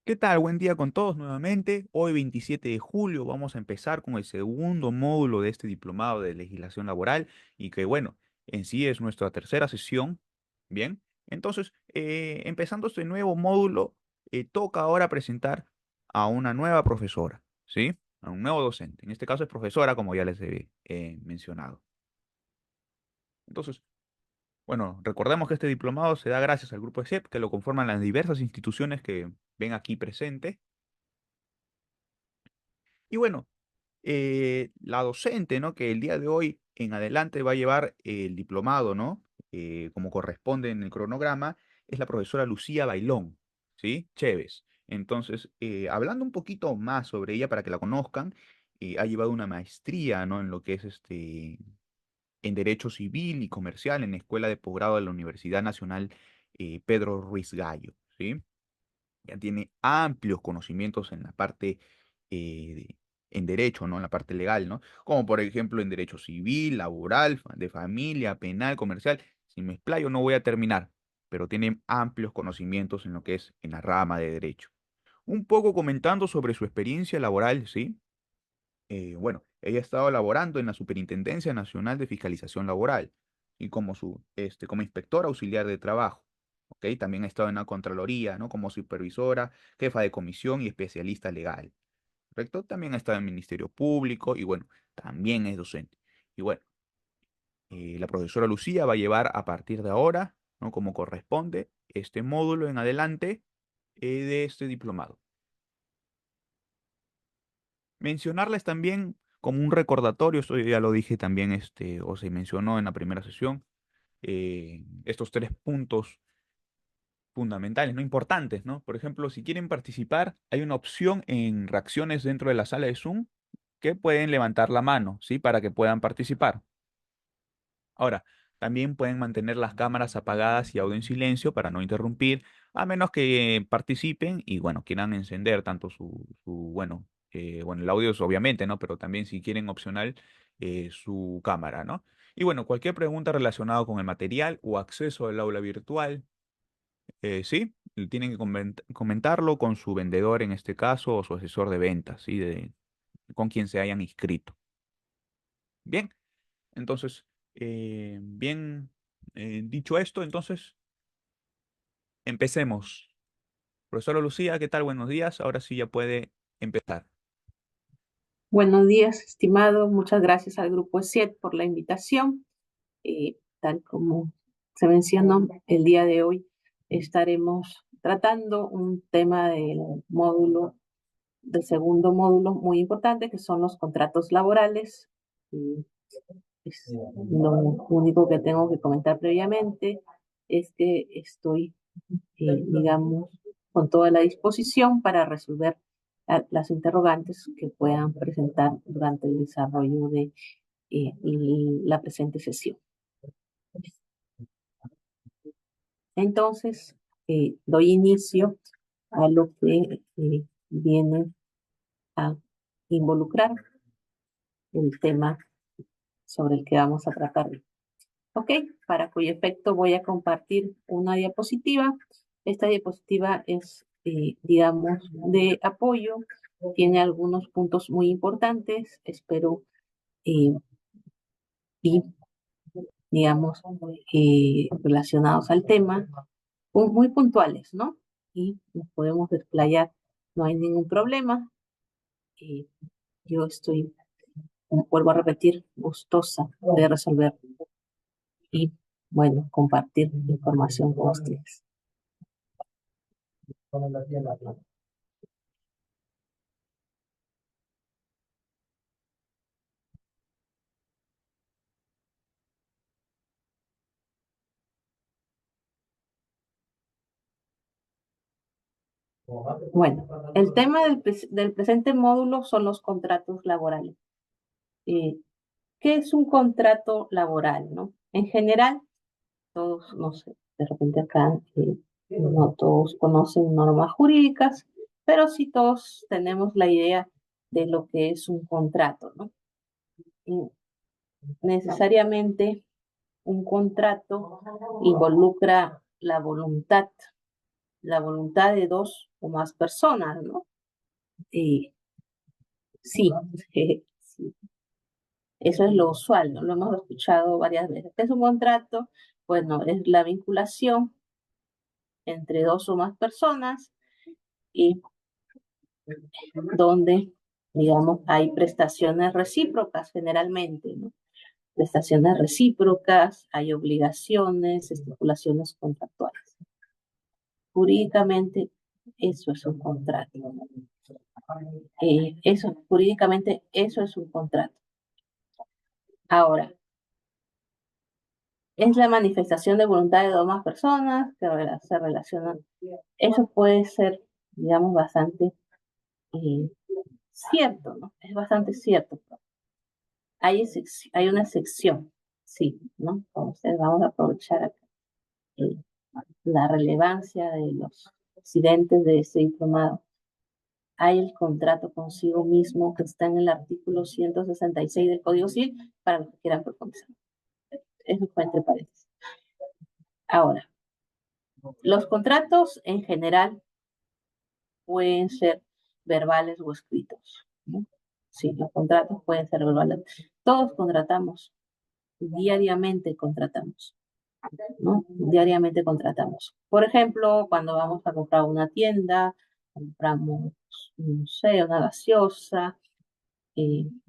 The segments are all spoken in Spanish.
¿Qué tal? Buen día con todos nuevamente. Hoy 27 de julio vamos a empezar con el segundo módulo de este diplomado de legislación laboral y que bueno, en sí es nuestra tercera sesión. Bien, entonces empezando este nuevo módulo, toca ahora presentar a una nueva profesora, ¿sí? A un nuevo docente. En este caso es profesora, como ya les he mencionado. Entonces, bueno, recordemos que este diplomado se da gracias al grupo ESEP, que lo conforman las diversas instituciones que ven aquí presentes. Y bueno, la docente, ¿no? Que el día de hoy en adelante va a llevar el diplomado, ¿no? Como corresponde en el cronograma, es la profesora Lucía Bailón, ¿sí? Chévez. Entonces, hablando un poquito más sobre ella para que la conozcan, ha llevado una maestría, ¿no? En lo que es en Derecho Civil y Comercial en la Escuela de Posgrado de la Universidad Nacional Pedro Ruiz Gallo, ¿sí? Ya tiene amplios conocimientos en la parte en derecho, ¿no? En la parte legal, ¿no? Como por ejemplo en derecho civil, laboral, de familia, penal, comercial. Si me explayo no voy a terminar, pero tiene amplios conocimientos en lo que es en la rama de derecho. Un poco comentando sobre su experiencia laboral, ¿sí? Bueno, ella ha estado laborando en la Superintendencia Nacional de Fiscalización Laboral y como inspectora auxiliar de trabajo. ¿Ok? También ha estado en la Contraloría, ¿no? Como supervisora, jefa de comisión y especialista legal. ¿Correcto? También ha estado en el Ministerio Público y bueno, también es docente. Y bueno, la profesora Lucía va a llevar a partir de ahora, ¿no? Como corresponde, este módulo en adelante de este diplomado. Mencionarles también como un recordatorio, esto ya lo dije también, o se mencionó en la primera sesión, estos tres puntos fundamentales, no importantes, ¿no? Por ejemplo, si quieren participar, hay una opción en reacciones dentro de la sala de Zoom que pueden levantar la mano, ¿sí? Para que puedan participar. Ahora, también pueden mantener las cámaras apagadas y audio en silencio para no interrumpir, a menos que participen y, bueno, quieran encender tanto bueno, el audio es obviamente, ¿no? Pero también si quieren opcional, su cámara, ¿no? Y bueno, cualquier pregunta relacionada con el material o acceso al aula virtual, sí, tienen que comentarlo con su vendedor en este caso o su asesor de ventas, ¿sí? Con quien se hayan inscrito. Bien. Entonces, bien dicho esto, entonces empecemos. Profesora Lucía, ¿qué tal? Buenos días. Ahora sí ya puede empezar. Buenos días, estimado. Muchas gracias al Grupo ESIET por la invitación. Tal como se mencionó, el día de hoy estaremos tratando un tema del segundo módulo muy importante, que son los contratos laborales. Y lo único que tengo que comentar previamente es que estoy, digamos, con toda la disposición para resolver las interrogantes que puedan presentar durante el desarrollo de la presente sesión. Entonces, doy inicio a lo que viene a involucrar el tema sobre el que vamos a tratar. Ok, para cuyo efecto voy a compartir una diapositiva. Esta diapositiva es, digamos, de apoyo. Tiene algunos puntos muy importantes. Espero eh, y, digamos, relacionados al tema, muy puntuales, ¿no? Y nos podemos desplayar, no hay ningún problema. Eh, yo estoy, vuelvo a repetir, gustosa de resolver y, bueno, compartir información con ustedes. Bueno, el tema del presente módulo son los contratos laborales. Eh, ¿Qué es un contrato laboral, no? En general, todos, no sé, de repente acá no todos conocen normas jurídicas, pero sí todos tenemos la idea de lo que es un contrato, ¿no? Y necesariamente un contrato involucra la voluntad la voluntad de dos o más personas, ¿no? Sí, sí, eso es lo usual, ¿no? Lo hemos escuchado varias veces. ¿Qué es un contrato? Bueno, es la vinculación entre dos o más personas y donde, digamos, hay prestaciones recíprocas generalmente, ¿no? Prestaciones recíprocas, hay obligaciones, estipulaciones contractuales. Jurídicamente, eso es un contrato. Jurídicamente, eso es un contrato. Ahora, es la manifestación de voluntad de dos más personas que se relacionan. Eso puede ser, digamos, bastante eh, cierto, ¿no? Es bastante cierto. Hay una excepción, sí, ¿no? Entonces vamos a aprovechar eh, la relevancia de los accidentes de este diplomado. Hay el contrato consigo mismo que está en el artículo 166 del Código Civil para los que quieran profundizar. Eso fue entre paréntesis. Ahora, los contratos en general pueden ser verbales o escritos, ¿no? Sí, los contratos pueden ser verbales. Todos contratamos, diariamente contratamos, ¿no? Diariamente contratamos. Por ejemplo, cuando vamos a comprar una tienda, compramos, no sé, una gaseosa,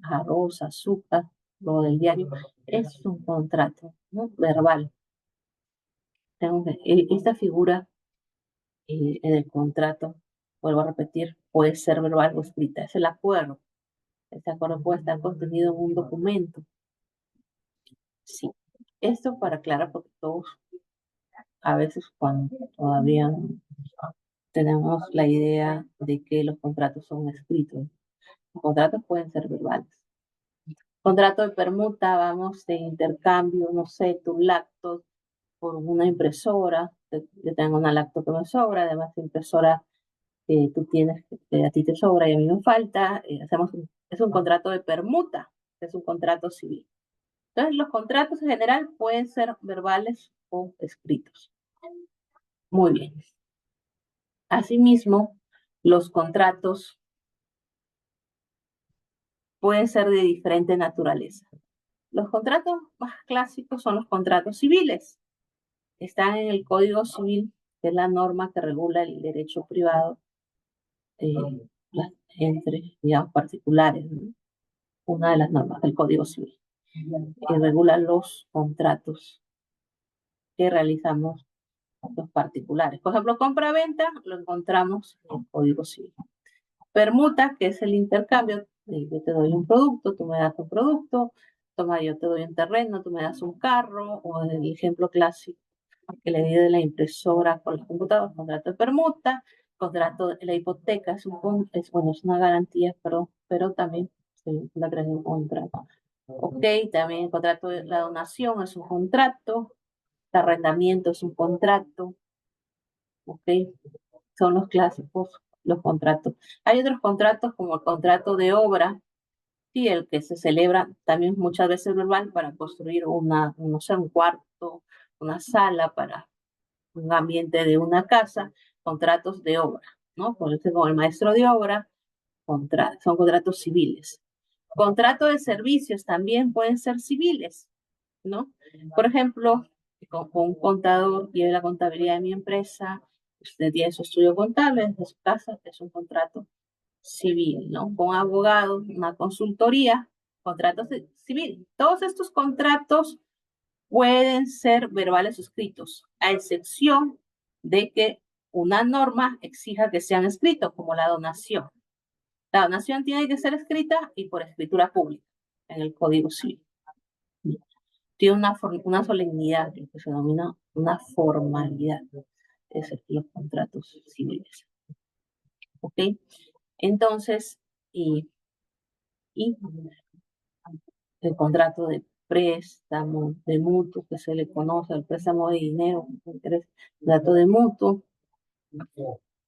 arroz, azúcar, lo del diario, es un contrato, ¿no? Verbal. Esta figura en el contrato, vuelvo a repetir, puede ser verbal o escrita. Es el acuerdo. Este acuerdo puede estar contenido en un documento. Sí. Esto para aclarar, porque todos a veces cuando todavía tenemos la idea de que los contratos son escritos. Los contratos pueden ser verbales. Contrato de permuta, vamos, de intercambio, no sé, tu lacto por una impresora. Yo tengo una lacto que me sobra, además de impresora que tú tienes, que a ti te sobra y a mí me falta. Es un contrato de permuta, es un contrato civil. Entonces, los contratos en general pueden ser verbales o escritos. Muy bien. Asimismo, los contratos pueden ser de diferente naturaleza. Los contratos más clásicos son los contratos civiles. Están en el Código Civil, que es la norma que regula el derecho privado eh, entre, digamos, particulares, ¿no? Una de las normas del Código Civil, que regula los contratos que realizamos los particulares. Por ejemplo, compra-venta lo encontramos en el Código Civil. Permuta, que es el intercambio, yo te doy un producto, tú me das un producto, toma, yo te doy un terreno, tú me das un carro, o el ejemplo clásico que le di de la impresora con los computadores, contrato de permuta, contrato de la hipoteca, bueno, es una garantía, pero también la creación de un contrato. Ok, también el contrato de la donación es un contrato, el arrendamiento es un contrato, ok, son los clásicos, los contratos. Hay otros contratos como el contrato de obra, sí, el que se celebra también muchas veces verbal para construir no sé, un cuarto, una sala para un ambiente de una casa, contratos de obra, ¿no? Por ejemplo, como el maestro de obra, son contratos civiles. Contratos de servicios también pueden ser civiles, ¿no? Por ejemplo, con un contador lleve la contabilidad de mi empresa, usted tiene su estudio contable desde su casa, es un contrato civil, ¿no? Con abogado, una consultoría, contratos civil. Todos estos contratos pueden ser verbales o escritos, a excepción de que una norma exija que sean escritos, como la donación. La donación tiene que ser escrita y por escritura pública en el Código Civil. Tiene una solemnidad, lo que se denomina una formalidad, es los contratos civiles. ¿Ok? Entonces, y el contrato de préstamo, de mutuo, que se le conoce, el préstamo de dinero, el contrato de mutuo,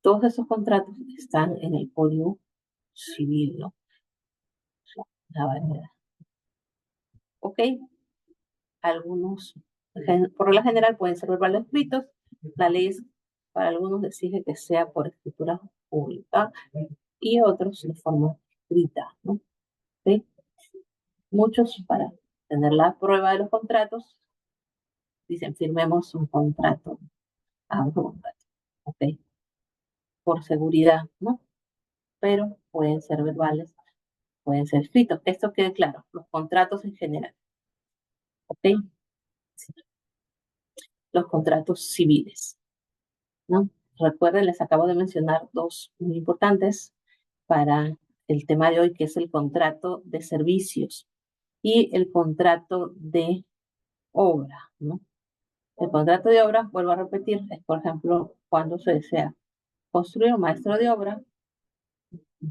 todos esos contratos están en el Código Civil, ¿no? La variedad. ¿Ok? Algunos, por regla general, pueden ser verbales escritos. La ley es para algunos exige que sea por escritura pública y otros de forma escrita, ¿no? ¿Sí? Muchos, para tener la prueba de los contratos, dicen firmemos un contrato a un contrato, ¿ok? Por seguridad, ¿no? Pero pueden ser verbales, pueden ser escritos. Esto quede claro, los contratos en general, ¿ok? Sí, los contratos civiles, ¿no? Recuerden, les acabo de mencionar dos muy importantes para el tema de hoy, que es el contrato de servicios y el contrato de obra, ¿no? El contrato de obra, vuelvo a repetir, es por ejemplo cuando se desea construir un maestro de obra,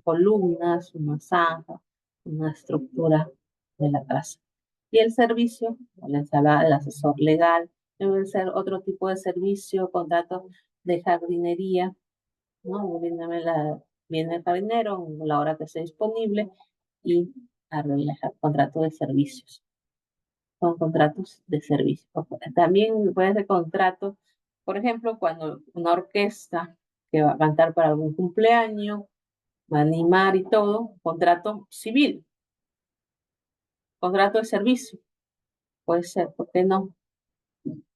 columnas, una zanja, una estructura de la casa. Y el servicio, les hablaba del asesor legal, debe ser otro tipo de servicio, contrato de jardinería, ¿no? Viene el jardinero a la hora que esté disponible y arregla el contrato de servicios. Son contratos de servicio. También puede ser contrato, por ejemplo, cuando una orquesta que va a cantar para algún cumpleaños, va a animar y todo, contrato civil, contrato de servicio, puede ser, ¿por qué no?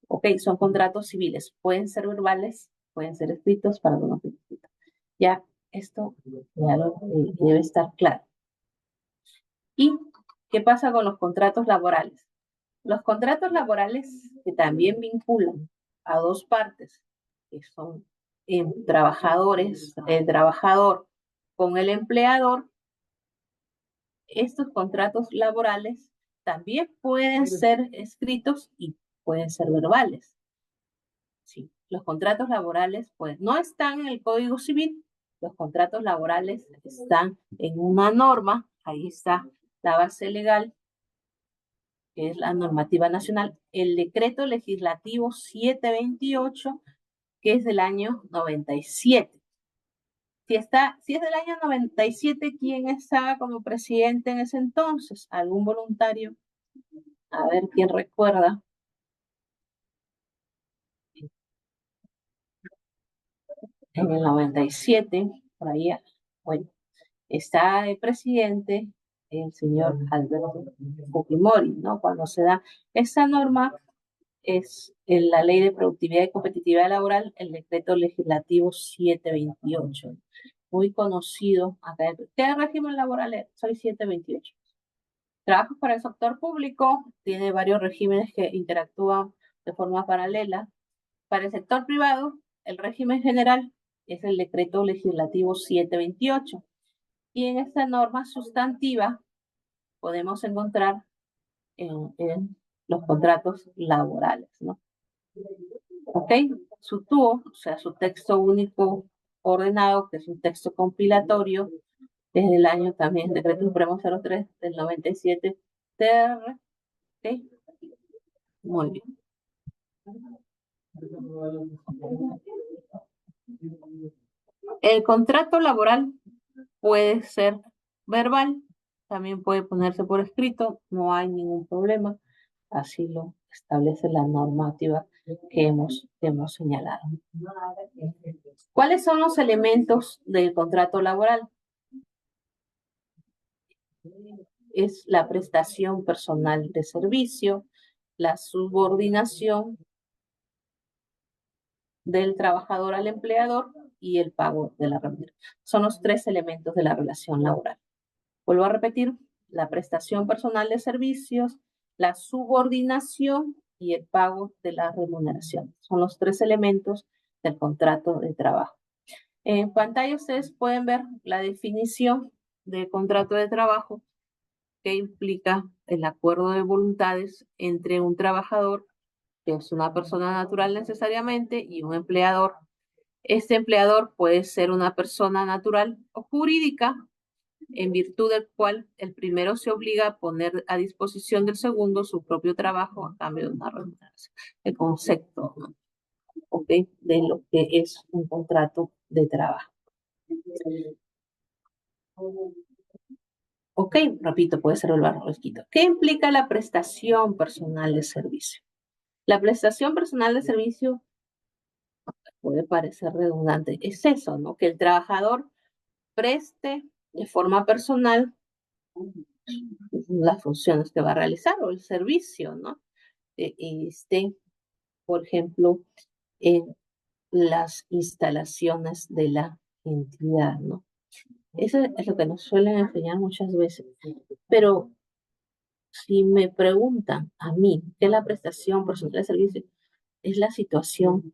Ok, son contratos civiles, pueden ser verbales, pueden ser escritos para algunos requisitos. Ya, esto ya debe estar claro. ¿Y qué pasa con los contratos laborales? Los contratos laborales que también vinculan a dos partes, que son trabajadores, el trabajador con el empleador, estos contratos laborales también pueden ser escritos y pueden ser verbales. Sí, los contratos laborales pues no están en el Código Civil, los contratos laborales están en una norma, ahí está la base legal, que es la normativa nacional, el decreto legislativo 728, que es del año 97. Si es del año 97, ¿quién estaba como presidente en ese entonces? ¿Algún voluntario? A ver, ¿quién recuerda? En el 97, por ahí, bueno, está el presidente, el señor Alberto Fujimori, ¿no? Cuando se da esa norma, es en la Ley de Productividad y Competitividad Laboral, el decreto legislativo 728, muy conocido acá. ¿Qué régimen laboral es? Soy 728. Trabajo para el sector público, tiene varios regímenes que interactúan de forma paralela. Para el sector privado, el régimen general es el decreto legislativo 728. Y en esta norma sustantiva podemos encontrar en los contratos laborales, ¿no? ¿Ok? Su TUO, o sea, su texto único ordenado, que es un texto compilatorio, desde el año también, Decreto Supremo 03 del 97 TR. ¿Ok? Muy bien. El contrato laboral puede ser verbal, también puede ponerse por escrito, no hay ningún problema, así lo establece la normativa que hemos señalado. ¿Cuáles son los elementos del contrato laboral? Es la prestación personal de servicio, la subordinación del trabajador al empleador y el pago de la remuneración. Son los tres elementos de la relación laboral. Vuelvo a repetir, la prestación personal de servicios, la subordinación y el pago de la remuneración. Son los tres elementos del contrato de trabajo. En pantalla ustedes pueden ver la definición de contrato de trabajo que implica el acuerdo de voluntades entre un trabajador, que es una persona natural necesariamente, y un empleador. Este empleador puede ser una persona natural o jurídica, en virtud del cual el primero se obliga a poner a disposición del segundo su propio trabajo a cambio de una remuneración. El concepto, ¿no? ¿Okay? De lo que es un contrato de trabajo. Ok, repito, puede ser el barro escrito. ¿Qué implica la prestación personal de servicio? La prestación personal de servicio puede parecer redundante, es eso, ¿no? Que el trabajador preste de forma personal las funciones que va a realizar o el servicio, ¿no? Esté, por ejemplo, en las instalaciones de la entidad, ¿no? Eso es lo que nos suelen enseñar muchas veces. Pero si me preguntan a mí qué es la prestación personal de servicio, es la situación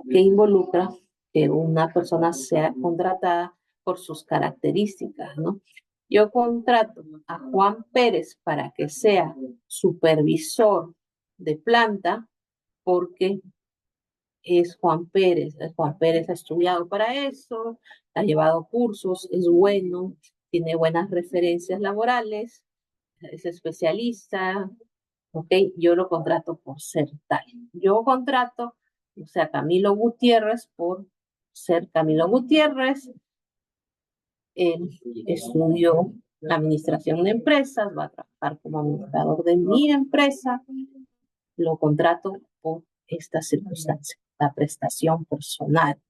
que involucra que una persona sea contratada por sus características, ¿no? Yo contrato a Juan Pérez para que sea supervisor de planta porque es Juan Pérez. Juan Pérez ha estudiado para eso, ha llevado cursos, es bueno, tiene buenas referencias laborales, es especialista, ¿ok? Yo lo contrato por ser tal. Yo contrato, o sea, Camilo Gutiérrez por ser Camilo Gutiérrez. Él estudió la administración de empresas, va a trabajar como administrador de mi empresa. Lo contrato por esta circunstancia, la prestación personal.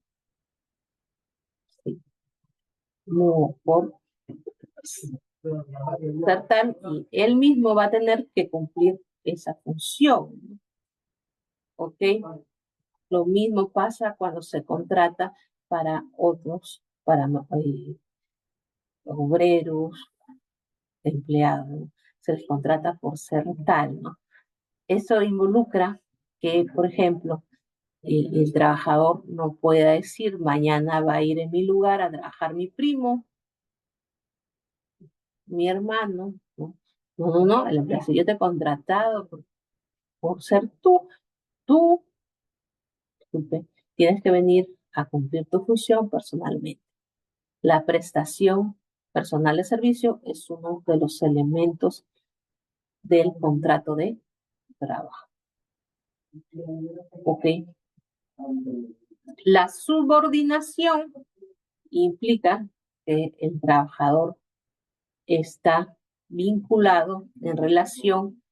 ¿Sí? No por ser tal, y él mismo va a tener que cumplir esa función. ¿Ok? Lo mismo pasa cuando se contrata para otros, para obreros, empleados, ¿no? Se les contrata por ser tal, ¿no? Eso involucra que, por ejemplo, el trabajador no pueda decir, mañana va a ir en mi lugar a trabajar mi primo, mi hermano, ¿no? No, no, no, el empleado, yo te he contratado por ser tú, disculpe, tienes que venir a cumplir tu función personalmente. La prestación personal de servicio es uno de los elementos del contrato de trabajo. ¿Ok? La subordinación implica que el trabajador está vinculado en relación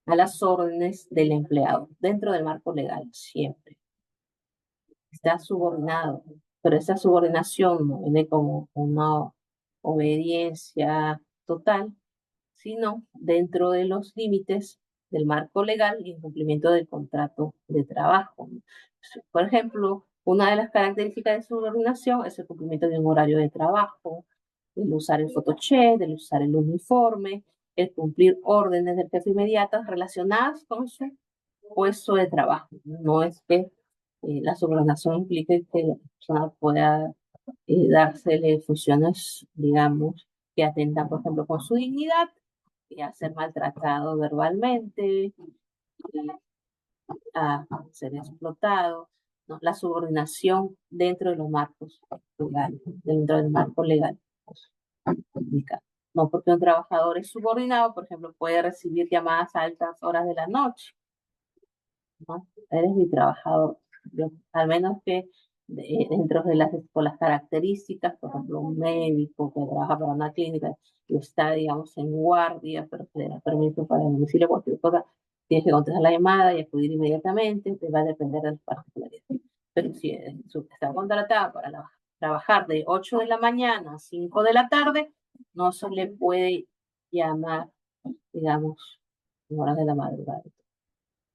a las órdenes del empleado, dentro del marco legal, siempre. Está subordinado, pero esa subordinación no viene como una obediencia total, sino dentro de los límites del marco legal y en cumplimiento del contrato de trabajo. Por ejemplo, una de las características de subordinación es el cumplimiento de un horario de trabajo, el usar el photocheck, el usar el uniforme, el cumplir órdenes del jefe inmediatas relacionadas con su puesto de trabajo. No es que la subordinación implique que la persona pueda dársele funciones, digamos, que atentan, por ejemplo, con su dignidad, y a ser maltratado verbalmente, a ser explotado, ¿no? La subordinación dentro de los marcos legales, dentro del marco legal. Pues, no porque un trabajador es subordinado, por ejemplo, puede recibir llamadas a altas horas de la noche, ¿no? Eres mi trabajador. Yo, al menos que dentro de por las características, por ejemplo, un médico que trabaja para una clínica y está, digamos, en guardia, pero que le da permiso para el domicilio, cualquier cosa, tienes que contestar la llamada y acudir inmediatamente, te va a depender de las particularidades. Pero si está contratada para trabajar de 8 de la mañana a 5 de la tarde, no se le puede llamar, digamos, en horas de la madrugada.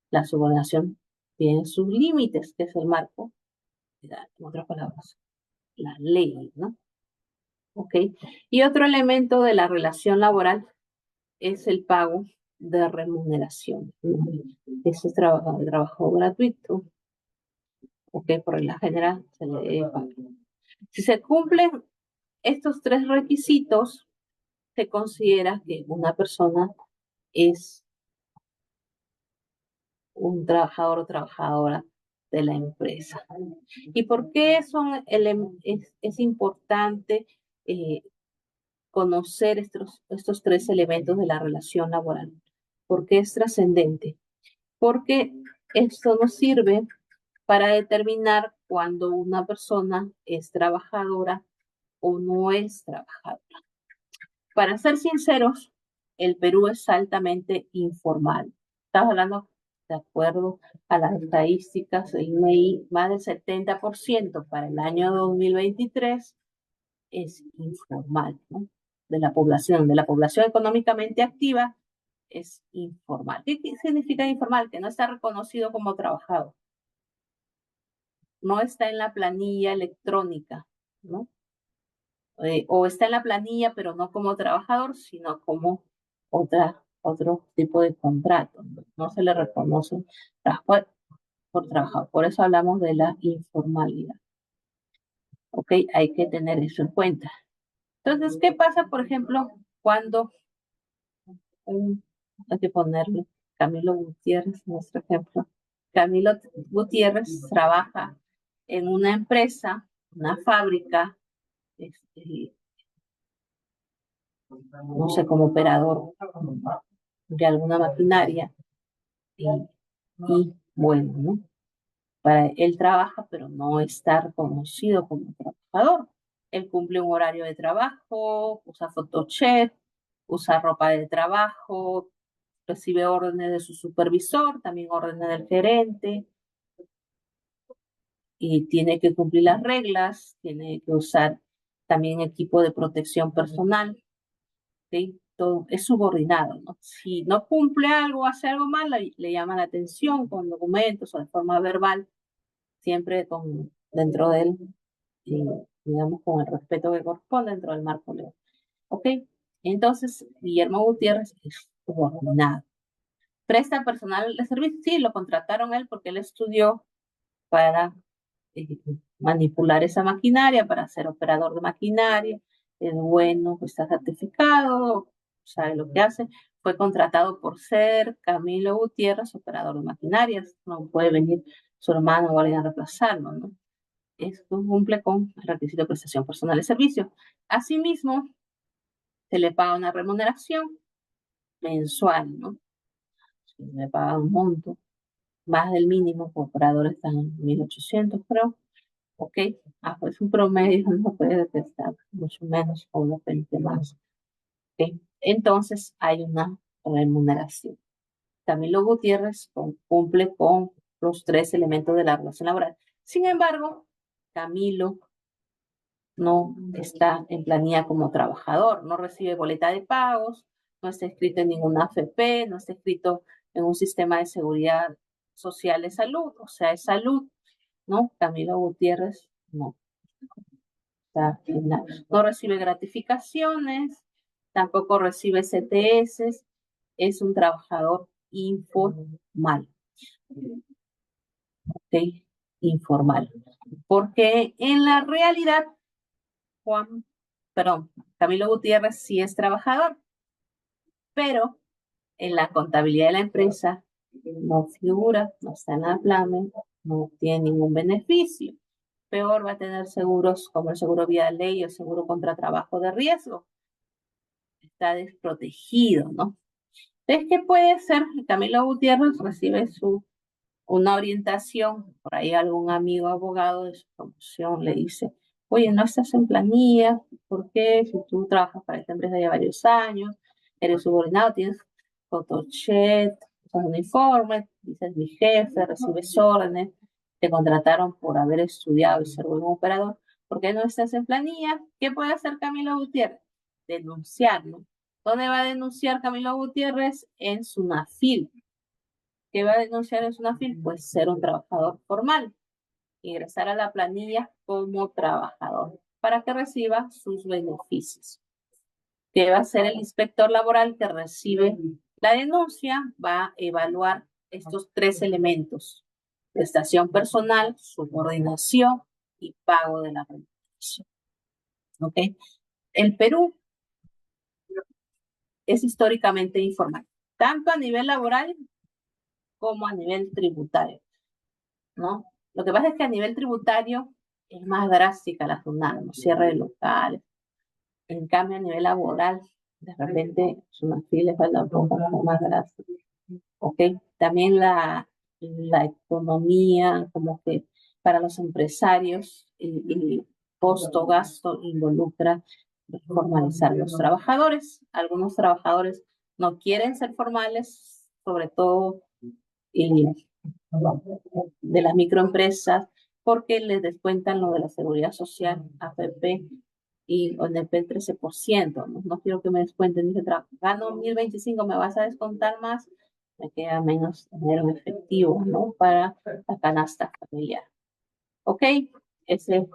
La subordinación tiene sus límites, que es el marco, en otras palabras, la ley, ¿no? ¿Ok? Y otro elemento de la relación laboral es el pago de remuneración. Ese es trabajo gratuito, ¿ok? Por la general se le debe pagar. Si se cumplen estos tres requisitos, se considera que una persona es un trabajador o trabajadora de la empresa. ¿Y por qué es importante conocer estos tres elementos de la relación laboral? ¿Por qué es trascendente? Porque esto nos sirve para determinar cuando una persona es trabajadora o no es trabajadora. Para ser sinceros, el Perú es altamente informal. Estamos hablando de acuerdo a las estadísticas de INEI, más del 70% para el año 2023 es informal, ¿no? De la población económicamente activa es informal. ¿Qué significa informal? Que no está reconocido como trabajador, no está en la planilla electrónica, ¿no? O está en la planilla, pero no como trabajador, sino como otro tipo de contrato. No se le reconoce por trabajador. Por eso hablamos de la informalidad. ¿Ok? Hay que tener eso en cuenta. Entonces, ¿qué pasa, por ejemplo, cuando hay que ponerle Camilo Gutiérrez, nuestro ejemplo? Camilo Gutiérrez trabaja en una empresa, una fábrica, este, no sé, como operador de alguna maquinaria. Y bueno, ¿no? Para él trabaja, pero no está reconocido como trabajador. Él cumple un horario de trabajo, usa PhotoShed, usa ropa de trabajo, recibe órdenes de su supervisor, también órdenes del gerente, y tiene que cumplir las reglas, tiene que usar también equipo de protección personal, ¿sí? Todo es subordinado, ¿no? Si no cumple algo, hace algo mal, le llama la atención con documentos o de forma verbal, siempre dentro del, digamos, con el respeto que corresponde dentro del marco legal. ¿Ok? Entonces, Guillermo Gutiérrez es subordinado. ¿Presta personal de servicio? Sí, lo contrataron él porque él estudió para eh, manipular esa maquinaria, para ser operador de maquinaria. Es bueno, está certificado, sabe lo que hace. Fue contratado por ser Camilo Gutiérrez, operador de maquinarias. No puede venir su hermano o alguien a reemplazarlo, ¿no? Esto cumple con el requisito de prestación personal de servicio. Asimismo, se le paga una remuneración mensual, ¿no? Se le paga un monto más del mínimo, por operadores están en 1.800, creo. ¿Ok? Pues un promedio no puede detectar mucho menos o unos 20 más. ¿Ok? Entonces hay una remuneración. Camilo Gutiérrez cumple con los tres elementos de la relación laboral. Sin embargo, Camilo no está en planilla como trabajador, no recibe boleta de pagos, no está inscrito en ninguna AFP, no está inscrito en un sistema de seguridad social de salud, o sea, es salud, ¿no? Camilo Gutiérrez no está no recibe gratificaciones, tampoco recibe CTS, es un trabajador informal, ¿ok? Informal. Porque en la realidad, Juan, perdón, Camilo Gutiérrez sí es trabajador, pero en la contabilidad de la empresa no figura, no está en la plana, no tiene ningún beneficio. Peor, va a tener seguros como el seguro vía ley o el seguro contra trabajo de riesgo. Está desprotegido, ¿no? Entonces, ¿qué puede ser? Camilo Gutiérrez recibe una orientación, por ahí algún amigo abogado de su promoción le dice, oye, no estás en planilla, ¿por qué? Si tú trabajas para esta empresa ya varios años, eres subordinado, tienes photochat, usas uniforme, dices mi jefe, recibes órdenes, te contrataron por haber estudiado y ser buen operador, ¿por qué no estás en planilla? ¿Qué puede hacer Camilo Gutiérrez? Denunciarlo. ¿Dónde va a denunciar Camilo Gutiérrez? En SUNAFIL. ¿Qué va a denunciar en SUNAFIL? Pues ser un trabajador formal, ingresar a la planilla como trabajador para que reciba sus beneficios. ¿Qué va a hacer el inspector laboral que recibe la denuncia? Va a evaluar estos tres elementos: prestación personal, subordinación y pago de la remuneración. ¿Ok? El Perú es históricamente informal, tanto a nivel laboral como a nivel tributario, ¿no? Lo que pasa es que a nivel tributario es más drástica la jornada, ¿no? Cierre de locales. En cambio, a nivel laboral, de repente, una fila falta un poco más drástica. ¿Ok? También la economía, como que para los empresarios, el costo-gasto involucra formalizar los trabajadores. Algunos trabajadores no quieren ser formales, sobre todo y de las microempresas, porque les descuentan lo de la seguridad social, AFP y ONP el 13%, ¿no? No quiero que me descuenten, dice, gano 1.025, me vas a descontar más, me queda menos dinero en efectivo, ¿no? Para la canasta familiar. ¿Ok? Ese,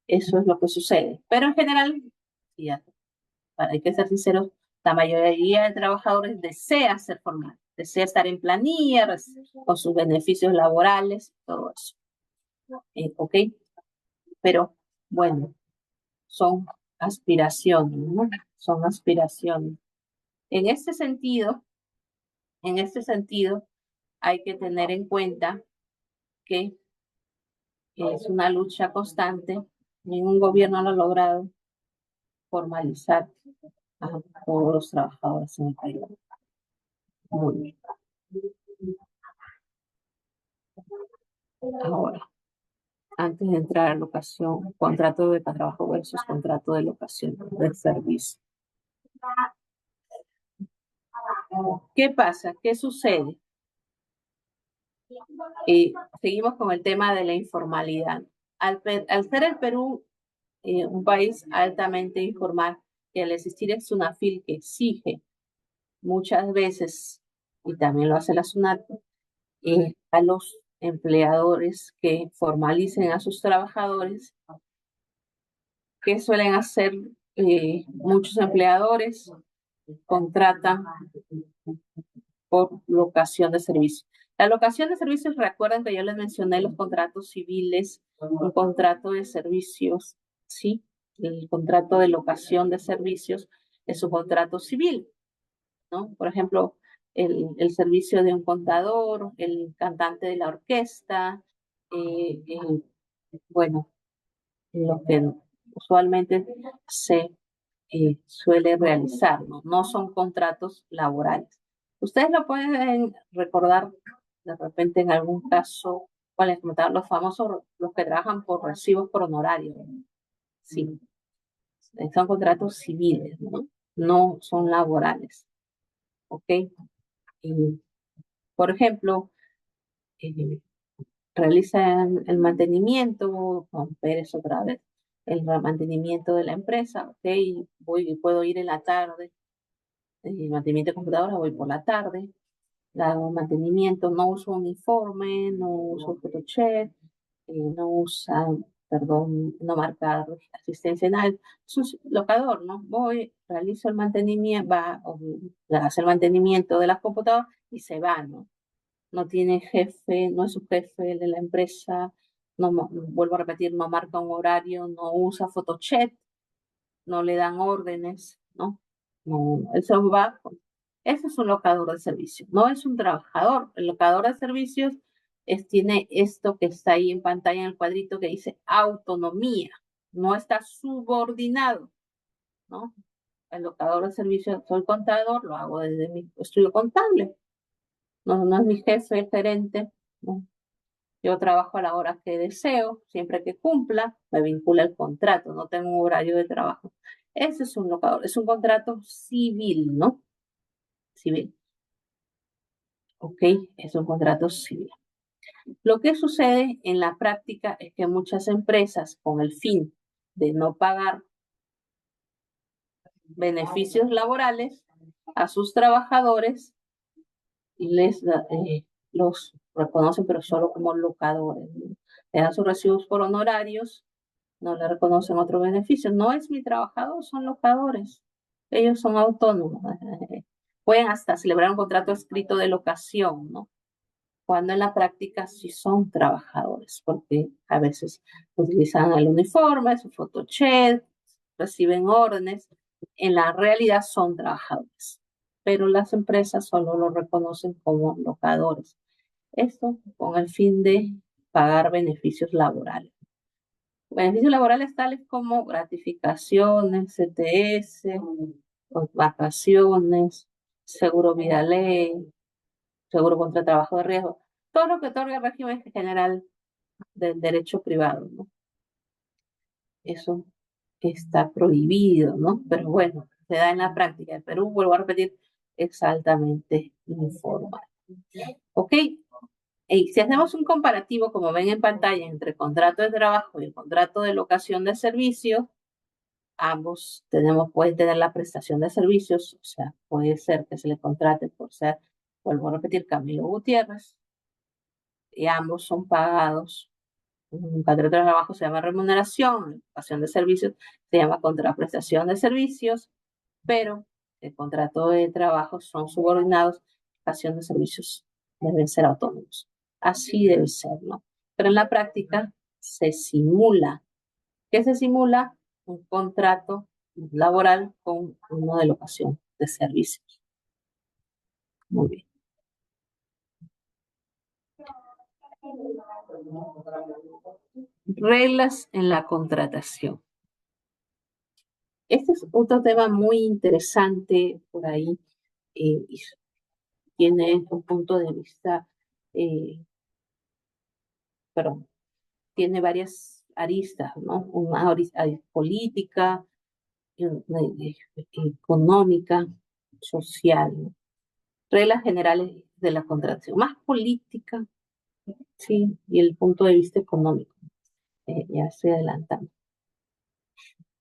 eso es lo que sucede. Pero en general, ya, hay que ser sinceros, la mayoría de trabajadores desea ser formal, desea estar en planilla, con sus beneficios laborales, todo eso. ¿Ok? Pero bueno, son aspiraciones, ¿no? Son aspiraciones. En este sentido, en este sentido, hay que tener en cuenta que es una lucha constante. Ningún gobierno lo ha logrado formalizar a todos los trabajadores en el país. Muy bien. Ahora, antes de entrar a locación, contrato de trabajo versus contrato de locación de servicio. ¿Qué pasa? ¿Qué sucede? Seguimos con el tema de la informalidad. Al ser el Perú un país altamente informal, y al existir el SUNAFIL que exige muchas veces, y también lo hace la SUNAT, a los empleadores que formalicen a sus trabajadores, que suelen hacer muchos empleadores, contratan por locación de servicios. La locación de servicios, recuerden que yo les mencioné los contratos civiles, un contrato de servicios, ¿sí? El contrato de locación de servicios es un contrato civil, ¿no? Por ejemplo, el servicio de un contador, el cantante de la orquesta, bueno, lo que usualmente se suele realizar, ¿no? No son contratos laborales. Ustedes lo pueden recordar de repente en algún caso, cuando les comentaban los famosos, los que trabajan por recibos por honorario. Sí, son contratos civiles, ¿no? No son laborales. ¿Ok? Y, por ejemplo, eh, realizan el mantenimiento, Juan Pérez otra vez, el mantenimiento de la empresa, ok, puedo ir en la tarde, el mantenimiento de computadora voy por la tarde, hago mantenimiento, no uso uniforme, no uso photochat, no usa, perdón, no marca asistencia en nada, es un locador, ¿no? Voy, realizo el mantenimiento, hace el mantenimiento de las computadoras y se va, ¿no? No tiene jefe, no es su jefe de la empresa, no, vuelvo a repetir, no marca un horario, no usa photochat, no le dan órdenes, ¿no? No, él se va. Ese es un locador de servicios, no es un trabajador. El locador de servicios tiene esto que está ahí en pantalla en el cuadrito que dice autonomía, no está subordinado, ¿no? El locador de servicios, soy contador, lo hago desde mi estudio contable, no es mi jefe, el gerente, ¿no? Yo trabajo a la hora que deseo, siempre que cumpla, me vincula el contrato, no tengo un horario de trabajo. Ese es un locador, es un contrato civil, ¿no? Civil, ¿ok? Es un contrato civil. Lo que sucede en la práctica es que muchas empresas, con el fin de no pagar beneficios laborales a sus trabajadores, los reconocen, pero solo como locadores, ¿no? Le dan sus recibos por honorarios, no le reconocen otros beneficios. No es mi trabajador, son locadores. Ellos son autónomos. Pueden hasta celebrar un contrato escrito de locación, ¿no? Cuando en la práctica sí son trabajadores, porque a veces utilizan el uniforme, su photochat, reciben órdenes. En la realidad son trabajadores, pero las empresas solo lo reconocen como locadores. Esto con el fin de pagar beneficios laborales. Beneficios laborales tales como gratificaciones, CTS, vacaciones, seguro vida ley, seguro contra trabajo de riesgo, todo lo que otorga el régimen general del derecho privado, ¿no? Eso está prohibido, ¿no? Pero bueno, se da en la práctica. En Perú, vuelvo a repetir, es altamente informal. ¿Ok? Y si hacemos un comparativo, como ven en pantalla, entre contrato de trabajo y el contrato de locación de servicios, ambos pueden tener la prestación de servicios, o sea, puede ser que se le contrate por ser, vuelvo a repetir, Camilo Gutiérrez, y ambos son pagados. Un contrato de trabajo se llama remuneración, prestación de servicios se llama contraprestación de servicios, pero el contrato de trabajo son subordinados, prestación de servicios deben ser autónomos. Así debe ser, ¿no? Pero en la práctica se simula. ¿Qué se simula? Un contrato laboral con uno de locación de servicios. Muy bien. Reglas en la contratación. Este es otro tema muy interesante por ahí y tiene un punto de vista, perdón, tiene varias aristas, ¿no? Una arista política, económica, social, ¿no? Reglas generales de la contratación, más política, sí, y el punto de vista económico, ya estoy adelantando.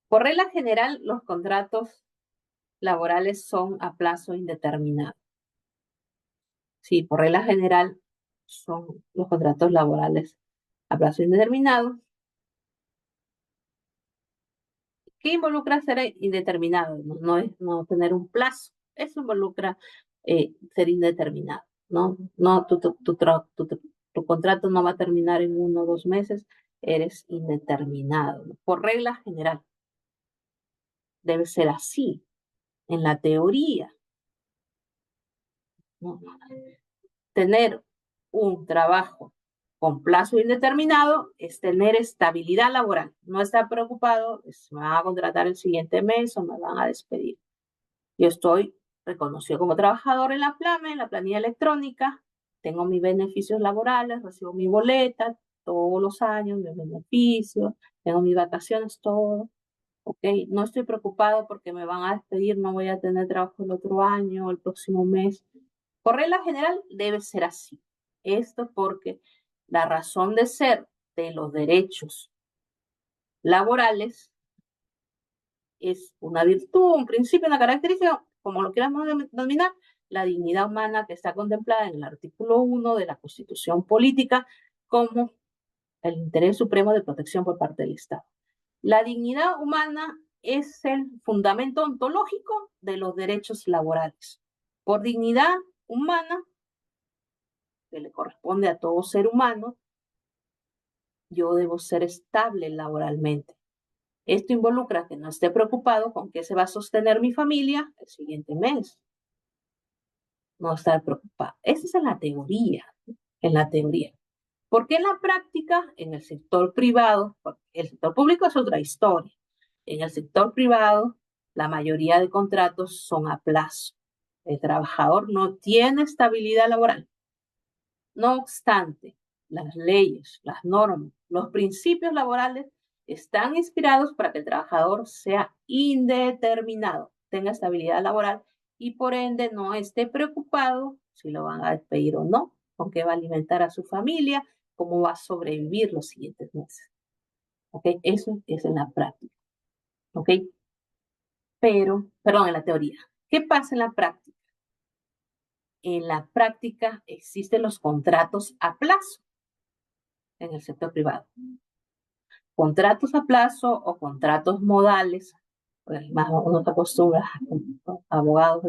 Por regla general, los contratos laborales son a plazo indeterminado. Sí, por regla general son los contratos laborales a plazo indeterminado. ¿Qué involucra ser indeterminado? No es no tener un plazo. Eso involucra ser indeterminado. No tu contrato no va a terminar en 1 o 2 meses. Eres indeterminado, ¿no? Por regla general. Debe ser así. En la teoría, ¿no? Tener un trabajo con plazo indeterminado es tener estabilidad laboral. No estar preocupado, me van a contratar el siguiente mes o me van a despedir. Yo estoy reconocido como trabajador en la PLAME, en la planilla electrónica, tengo mis beneficios laborales, recibo mi boleta todos los años, mis beneficios, tengo mis vacaciones, todo. Ok, no estoy preocupado porque me van a despedir, no voy a tener trabajo el otro año, el próximo mes. Por regla general debe ser así. Esto porque la razón de ser de los derechos laborales es una virtud, un principio, una característica, como lo queramos denominar, la dignidad humana que está contemplada en el artículo 1 de la Constitución Política como el interés supremo de protección por parte del Estado. La dignidad humana es el fundamento ontológico de los derechos laborales. Por dignidad humana, que le corresponde a todo ser humano, yo debo ser estable laboralmente. Esto involucra que no esté preocupado con qué se va a sostener mi familia el siguiente mes. No estar preocupado. Esa es la teoría, en la teoría. Porque en la práctica, en el sector privado, el sector público es otra historia. En el sector privado, la mayoría de contratos son a plazo. El trabajador no tiene estabilidad laboral. No obstante, las leyes, las normas, los principios laborales están inspirados para que el trabajador sea indeterminado, tenga estabilidad laboral y por ende no esté preocupado si lo van a despedir o no, con qué va a alimentar a su familia, cómo va a sobrevivir los siguientes meses. ¿Ok? Eso es en la práctica. ¿Ok? Pero, perdón, en la teoría. ¿Qué pasa en la práctica? En la práctica existen los contratos a plazo en el sector privado. Contratos a plazo o contratos modales, pues más uno se acostumbra, abogados,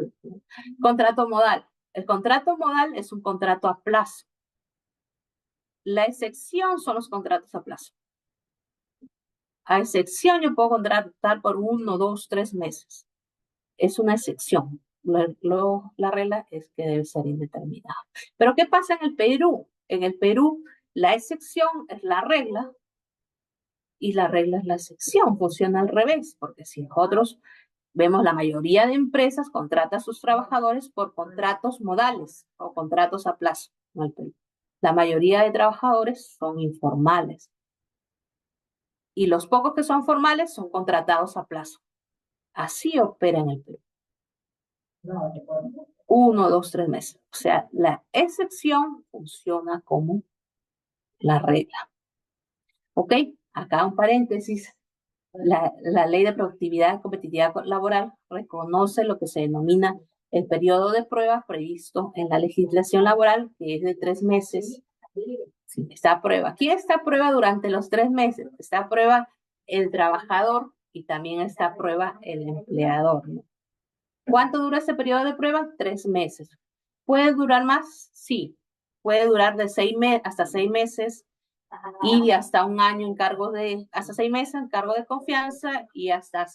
contrato modal. El contrato modal es un contrato a plazo. La excepción son los contratos a plazo. A excepción, yo puedo contratar por 1, 2, 3 meses. Es una excepción. La regla es que debe ser indeterminada. Pero ¿qué pasa en el Perú? En el Perú, la excepción es la regla y la regla es la excepción. Funciona al revés, porque si nosotros vemos la mayoría de empresas contrata a sus trabajadores por contratos modales o contratos a plazo en el Perú. La mayoría de trabajadores son informales y los pocos que son formales son contratados a plazo. Así opera en el Perú. 1, 2, 3 meses. O sea, la excepción funciona como la regla. ¿Ok? Acá un paréntesis. La Ley de Productividad y Competitividad Laboral reconoce lo que se denomina el periodo de prueba previsto en la legislación laboral, que es de 3 meses. Sí, está a prueba. ¿Quién está a prueba durante los 3 meses? Está a prueba el trabajador y también está a prueba el empleador, ¿no? ¿Cuánto dura ese periodo de prueba? 3 meses. ¿Puede durar más? Sí. Puede durar de 6 meses hasta 6 meses y hasta un año en cargo de, hasta 6 meses en cargo de confianza y hasta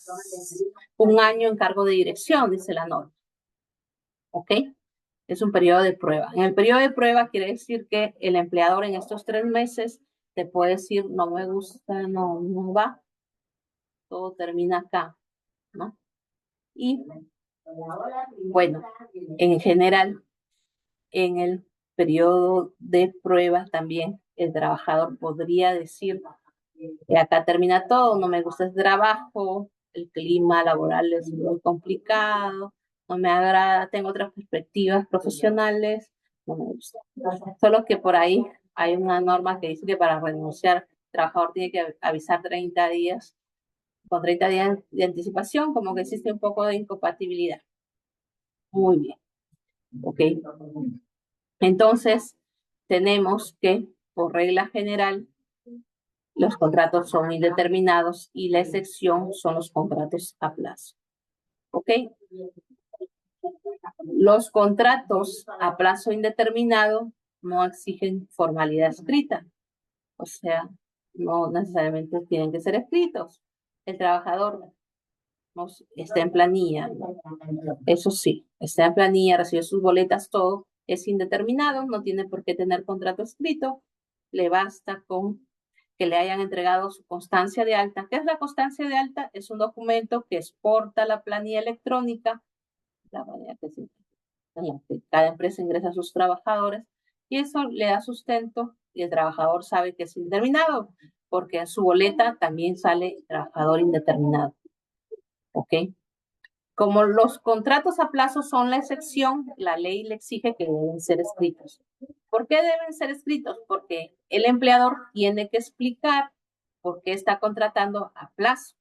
un año en cargo de dirección, dice la norma. ¿Ok? Es un periodo de prueba. En el periodo de prueba quiere decir que el empleador en estos 3 meses te puede decir, no me gusta, no va, todo termina acá, ¿no? Y bueno, en general, en el periodo de prueba también el trabajador podría decir que acá termina todo, no me gusta el trabajo, el clima laboral es muy complicado, no me agrada, tengo otras perspectivas profesionales, no me gusta. Solo que por ahí hay una norma que dice que para renunciar, el trabajador tiene que avisar 30 días, con 30 días de anticipación, como que existe un poco de incompatibilidad. Muy bien, ok. Entonces, tenemos que, por regla general, los contratos son indeterminados y la excepción son los contratos a plazo. ¿Ok? Los contratos a plazo indeterminado no exigen formalidad escrita, o sea, no necesariamente tienen que ser escritos. El trabajador está en planilla, ¿no? Eso sí, está en planilla, recibe sus boletas, todo es indeterminado, no tiene por qué tener contrato escrito, le basta con que le hayan entregado su constancia de alta. ¿Qué es la constancia de alta? Es un documento que exporta la planilla electrónica, la manera que en la que cada empresa ingresa a sus trabajadores, y eso le da sustento y el trabajador sabe que es indeterminado, porque en su boleta también sale trabajador indeterminado. ¿Ok? Como los contratos a plazo son la excepción, la ley le exige que deben ser escritos. ¿Por qué deben ser escritos? Porque el empleador tiene que explicar por qué está contratando a plazo.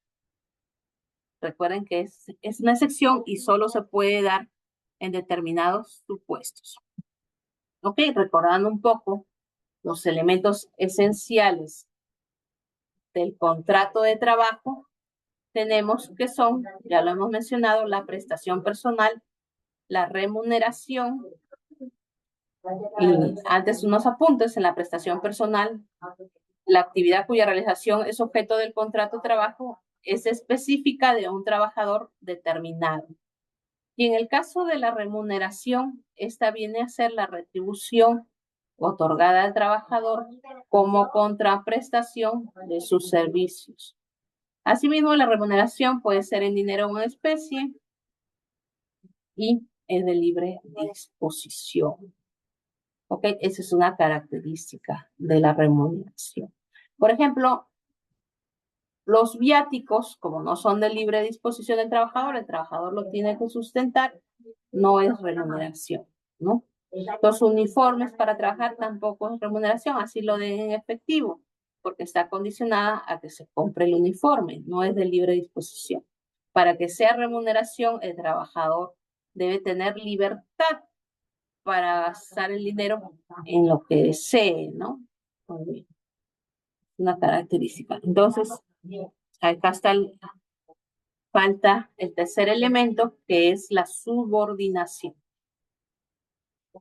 Recuerden que es una excepción y solo se puede dar en determinados supuestos. Ok, recordando un poco los elementos esenciales del contrato de trabajo, tenemos que son, ya lo hemos mencionado, la prestación personal, la remuneración, y antes unos apuntes en la prestación personal, la actividad cuya realización es objeto del contrato de trabajo es específica de un trabajador determinado. Y en el caso de la remuneración, esta viene a ser la retribución otorgada al trabajador como contraprestación de sus servicios. Asimismo, la remuneración puede ser en dinero o en especie y es de libre disposición. ¿Ok? Esa es una característica de la remuneración. Por ejemplo, los viáticos, como no son de libre disposición del trabajador, el trabajador lo tiene que sustentar, no es remuneración, ¿no? Los uniformes para trabajar tampoco es remuneración, así lo den en efectivo, porque está condicionada a que se compre el uniforme, no es de libre disposición. Para que sea remuneración, el trabajador debe tener libertad para gastar el dinero en lo que desee, ¿no? Muy bien. Una característica. Entonces, acá está falta el tercer elemento, que es la subordinación.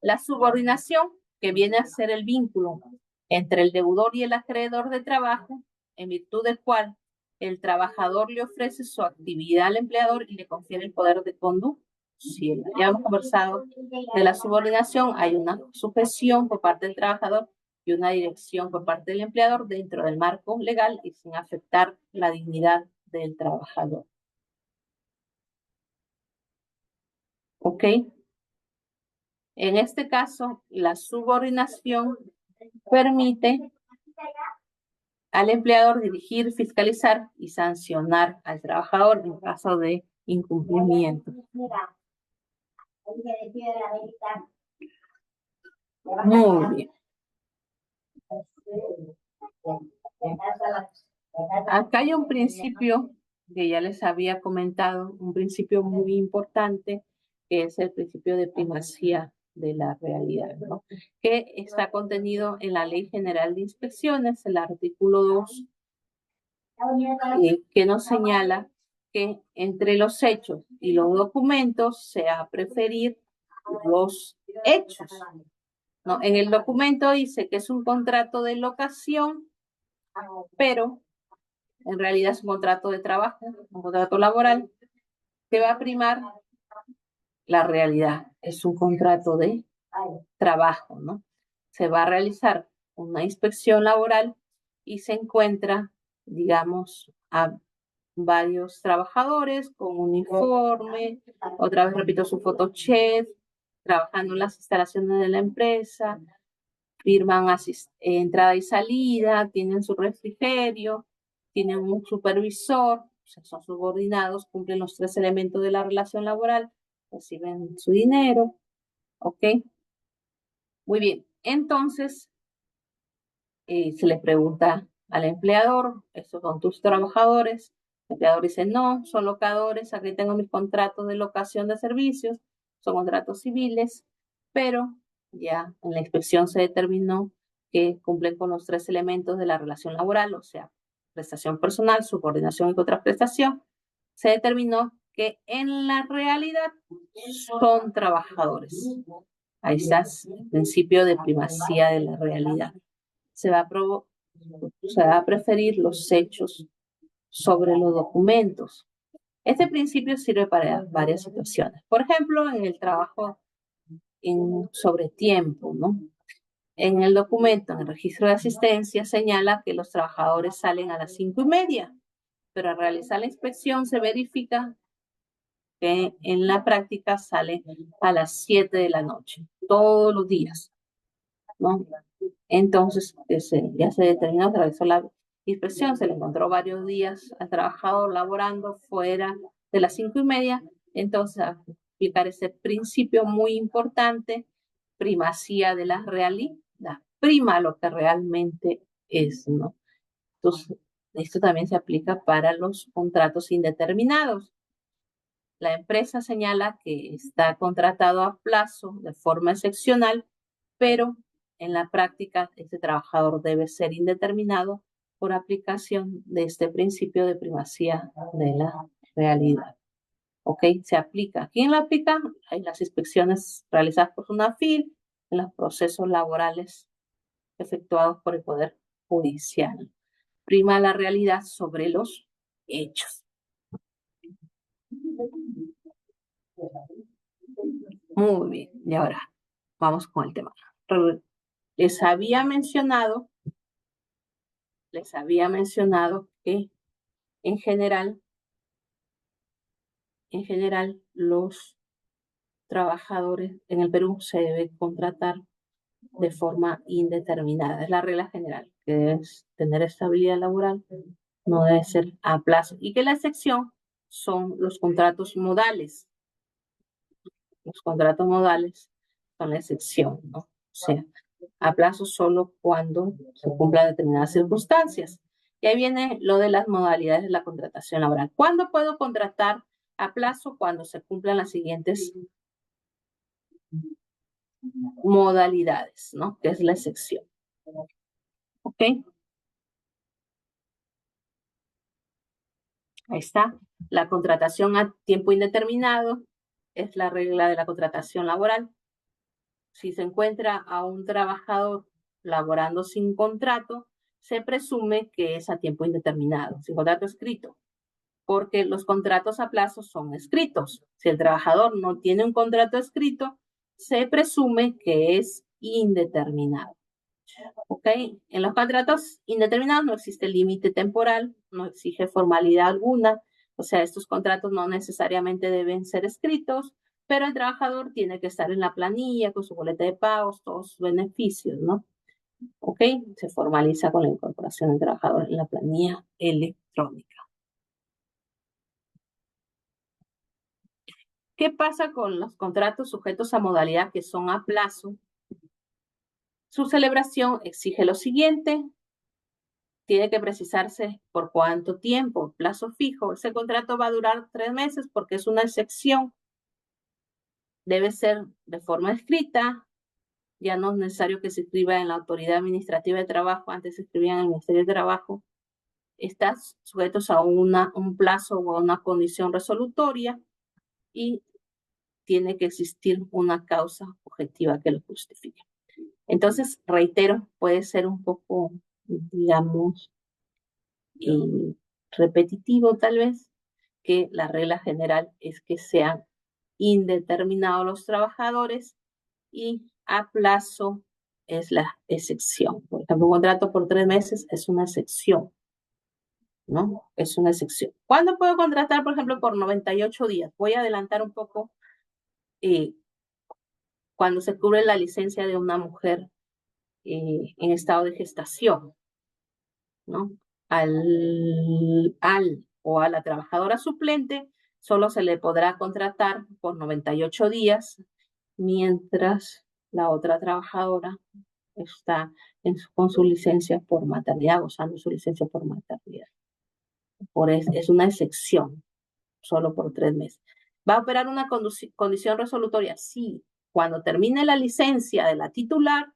La subordinación, que viene a ser el vínculo entre el deudor y el acreedor de trabajo, en virtud del cual el trabajador le ofrece su actividad al empleador y le confiere el poder de conducta. Si ya hemos conversado de la subordinación, hay una sujeción por parte del trabajador y una dirección por parte del empleador dentro del marco legal y sin afectar la dignidad del trabajador. ¿Ok? En este caso, la subordinación permite al empleador dirigir, fiscalizar y sancionar al trabajador en caso de incumplimiento. Muy bien. Acá hay un principio que ya les había comentado, un principio muy importante, que es el principio de primacía de la realidad, ¿no? Que está contenido en la Ley General de Inspecciones, el artículo 2, que nos señala que entre los hechos y los documentos se va a preferir los hechos, ¿no? En el documento dice que es un contrato de locación, pero en realidad es un contrato de trabajo, un contrato laboral, que va a primar la realidad. Es un contrato de trabajo, ¿no? Se va a realizar una inspección laboral y se encuentra, digamos, a varios trabajadores con uniforme, otra vez repito su photochef, trabajando en las instalaciones de la empresa, firman entrada y salida, tienen su refrigerio, tienen un supervisor, o sea, son subordinados, cumplen los 3 elementos de la relación laboral, reciben su dinero, ¿ok? Muy bien, entonces se le pregunta al empleador, ¿estos son tus trabajadores? El empleador dice, no, son locadores, aquí tengo mis contratos de locación de servicios, son contratos civiles, pero ya en la inspección se determinó que cumplen con los 3 elementos de la relación laboral, o sea, prestación personal, subordinación y contraprestación. Se determinó que en la realidad son trabajadores. Ahí está el principio de primacía de la realidad. Se va a preferir los hechos sobre los documentos. Este principio sirve para varias situaciones. Por ejemplo, en el trabajo sobre tiempo, ¿no? En el documento, en el registro de asistencia, señala que los trabajadores salen a las 5:30, pero al realizar la inspección se verifica que en la práctica salen a las 7 de la noche, todos los días, ¿no? Entonces, ya se determinó, se realizó la inspección, se le encontró varios días al trabajador laborando fuera de las 5:30, entonces aplicar ese principio muy importante, primacía de la realidad, prima lo que realmente es, ¿no? Entonces, esto también se aplica para los contratos indeterminados. La empresa señala que está contratado a plazo de forma excepcional, pero en la práctica este trabajador debe ser indeterminado por aplicación de este principio de primacía de la realidad. ¿Ok? Se aplica. ¿Quién la aplica? En las inspecciones realizadas por SUNAFIL, en los procesos laborales efectuados por el Poder Judicial. Prima la realidad sobre los hechos. Muy bien, y ahora vamos con el tema. Les había mencionado que en general los trabajadores en el Perú se deben contratar de forma indeterminada. Es la regla general, que debes tener estabilidad laboral, no debe ser a plazo. Y que la excepción son los contratos modales. Los contratos modales son la excepción, ¿no? O sea, a plazo solo cuando se cumplan determinadas circunstancias. Y ahí viene lo de las modalidades de la contratación laboral. ¿Cuándo puedo contratar a plazo? Cuando se cumplan las siguientes modalidades, ¿no? Que es la excepción. ¿Ok? Ahí está. La contratación a tiempo indeterminado es la regla de la contratación laboral. Si se encuentra a un trabajador laborando sin contrato, se presume que es a tiempo indeterminado, sin contrato escrito, porque los contratos a plazo son escritos. Si el trabajador no tiene un contrato escrito, se presume que es indeterminado. ¿Ok? En los contratos indeterminados no existe límite temporal, no exige formalidad alguna, o sea, estos contratos no necesariamente deben ser escritos, pero el trabajador tiene que estar en la planilla con su boleta de pagos, todos sus beneficios, ¿no? ¿Ok? Se formaliza con la incorporación del trabajador en la planilla electrónica. ¿Qué pasa con los contratos sujetos a modalidad que son a plazo? Su celebración exige lo siguiente: tiene que precisarse por cuánto tiempo, plazo fijo. Ese contrato va a durar 3 meses porque es una excepción. Debe ser de forma escrita. Ya no es necesario que se escriba en la Autoridad Administrativa de Trabajo, antes se escribía en el Ministerio de Trabajo. Está sujetos a un plazo o a una condición resolutoria y tiene que existir una causa objetiva que lo justifique. Entonces, reitero, puede ser un poco, digamos, repetitivo tal vez, que la regla general es que sean indeterminados los trabajadores y a plazo es la excepción. Por ejemplo, un contrato por 3 meses es una excepción, ¿no? Es una excepción. ¿Cuándo puedo contratar, por ejemplo, por 98 días? Voy a adelantar un poco eh, cuando se cubre la licencia de una mujer en estado de gestación, ¿no? Al o a la trabajadora suplente solo se le podrá contratar por 98 días mientras la otra trabajadora está con su licencia por maternidad, gozando su licencia por maternidad. Es una excepción, solo por 3 meses. ¿Va a operar una condición resolutoria? Sí. Cuando termine la licencia de la titular,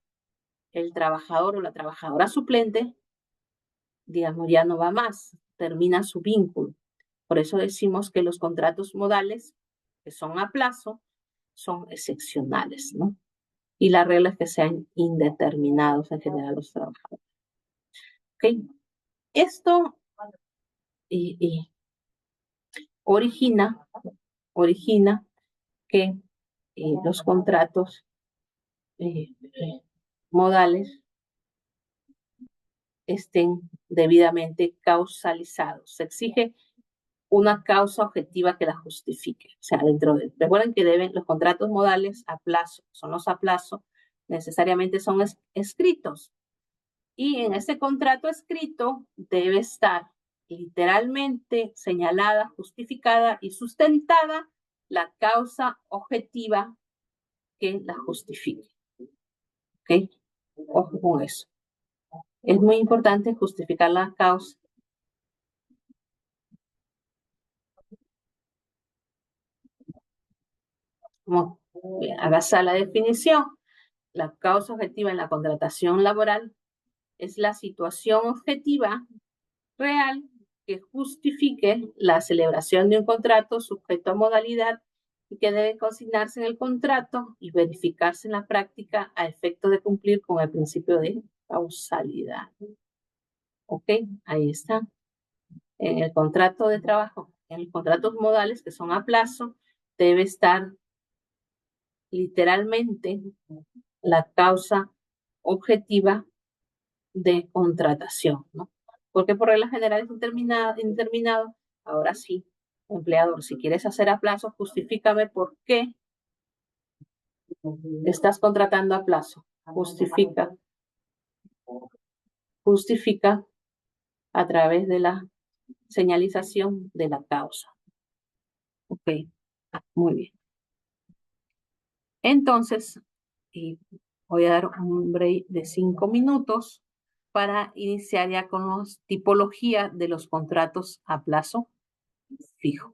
el trabajador o la trabajadora suplente, digamos, ya no va más, termina su vínculo. Por eso decimos que los contratos modales, que son a plazo, son excepcionales, ¿no? Y la regla es que sean indeterminados en general los trabajadores. ¿Ok? Esto origina, origina que los contratos modales estén debidamente causalizados. Se exige una causa objetiva que la justifique. O sea, recuerden que los contratos modales a plazo, son los a plazo, necesariamente son escritos. Y en ese contrato escrito debe estar literalmente señalada, justificada y sustentada la causa objetiva que la justifique. ¿Ok? Ojo con eso. Es muy importante justificar la causa. Como hágase la definición, la causa objetiva en la contratación laboral es la situación objetiva real que justifique la celebración de un contrato sujeto a modalidad y que debe consignarse en el contrato y verificarse en la práctica a efecto de cumplir con el principio de causalidad. ¿Ok? Ahí está. En el contrato de trabajo, en los contratos modales que son a plazo, debe estar literalmente la causa objetiva de contratación, ¿no? Porque por regla general es indeterminado. Ahora sí, empleador, si quieres hacer a plazo, justifícame por qué estás contratando a plazo. Justifica a través de la señalización de la causa. Ok, muy bien. Entonces, voy a dar un break de 5 minutos para iniciar ya con las tipologías de los contratos a plazo fijo.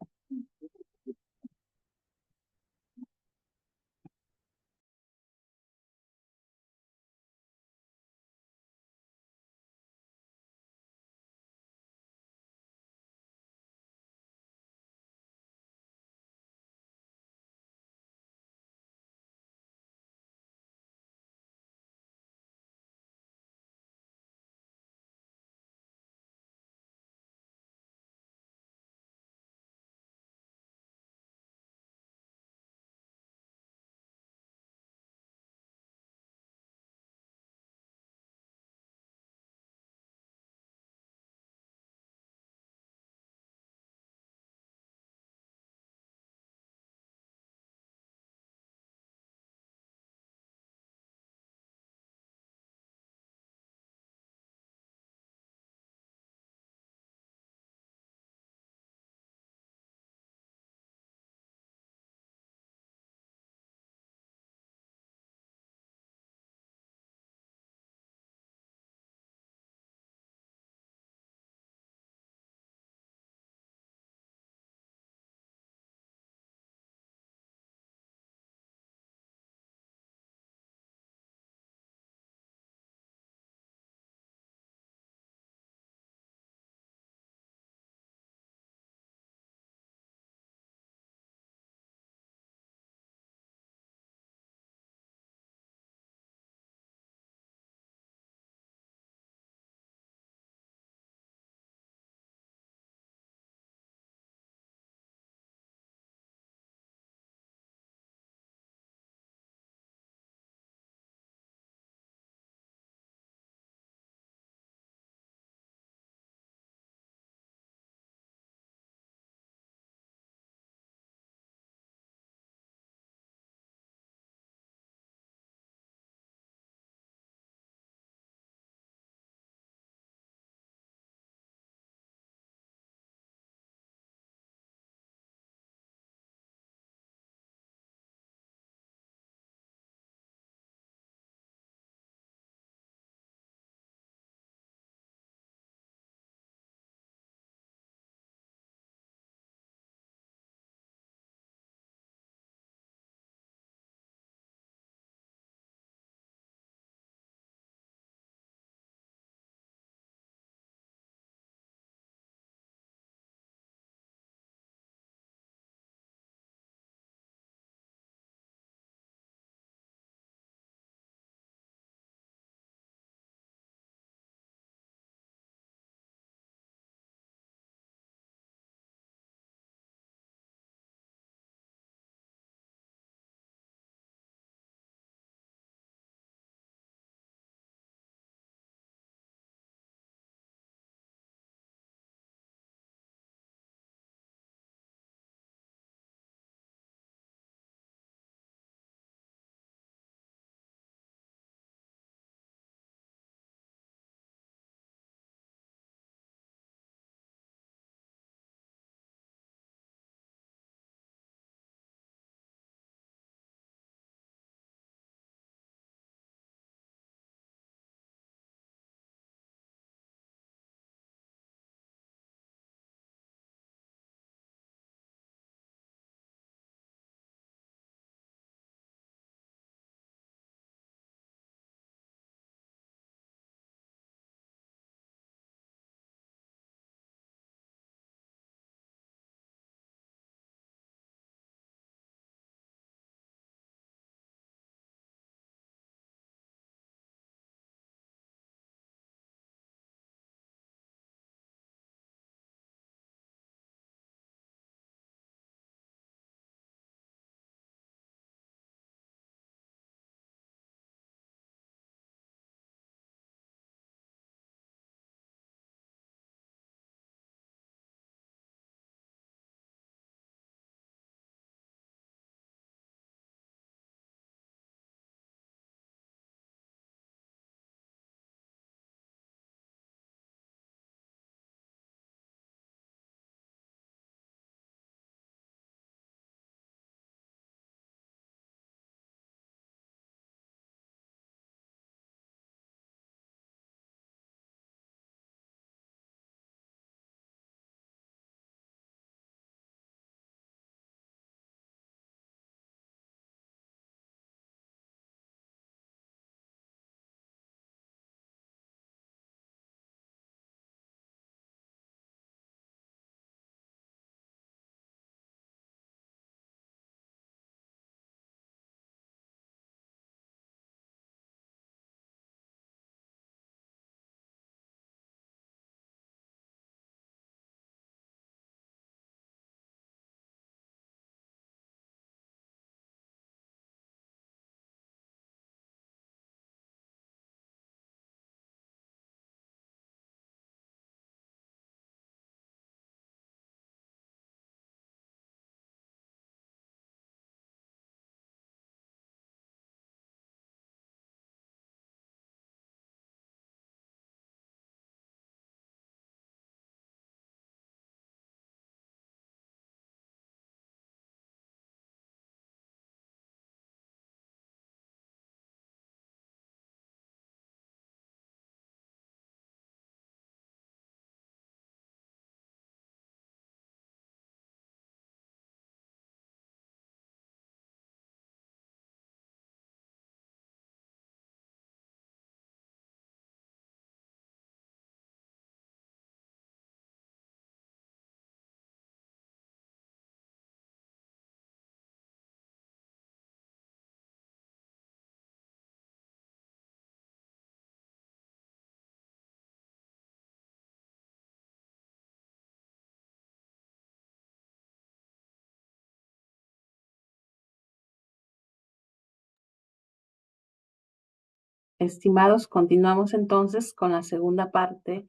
estimados, continuamos entonces con la segunda parte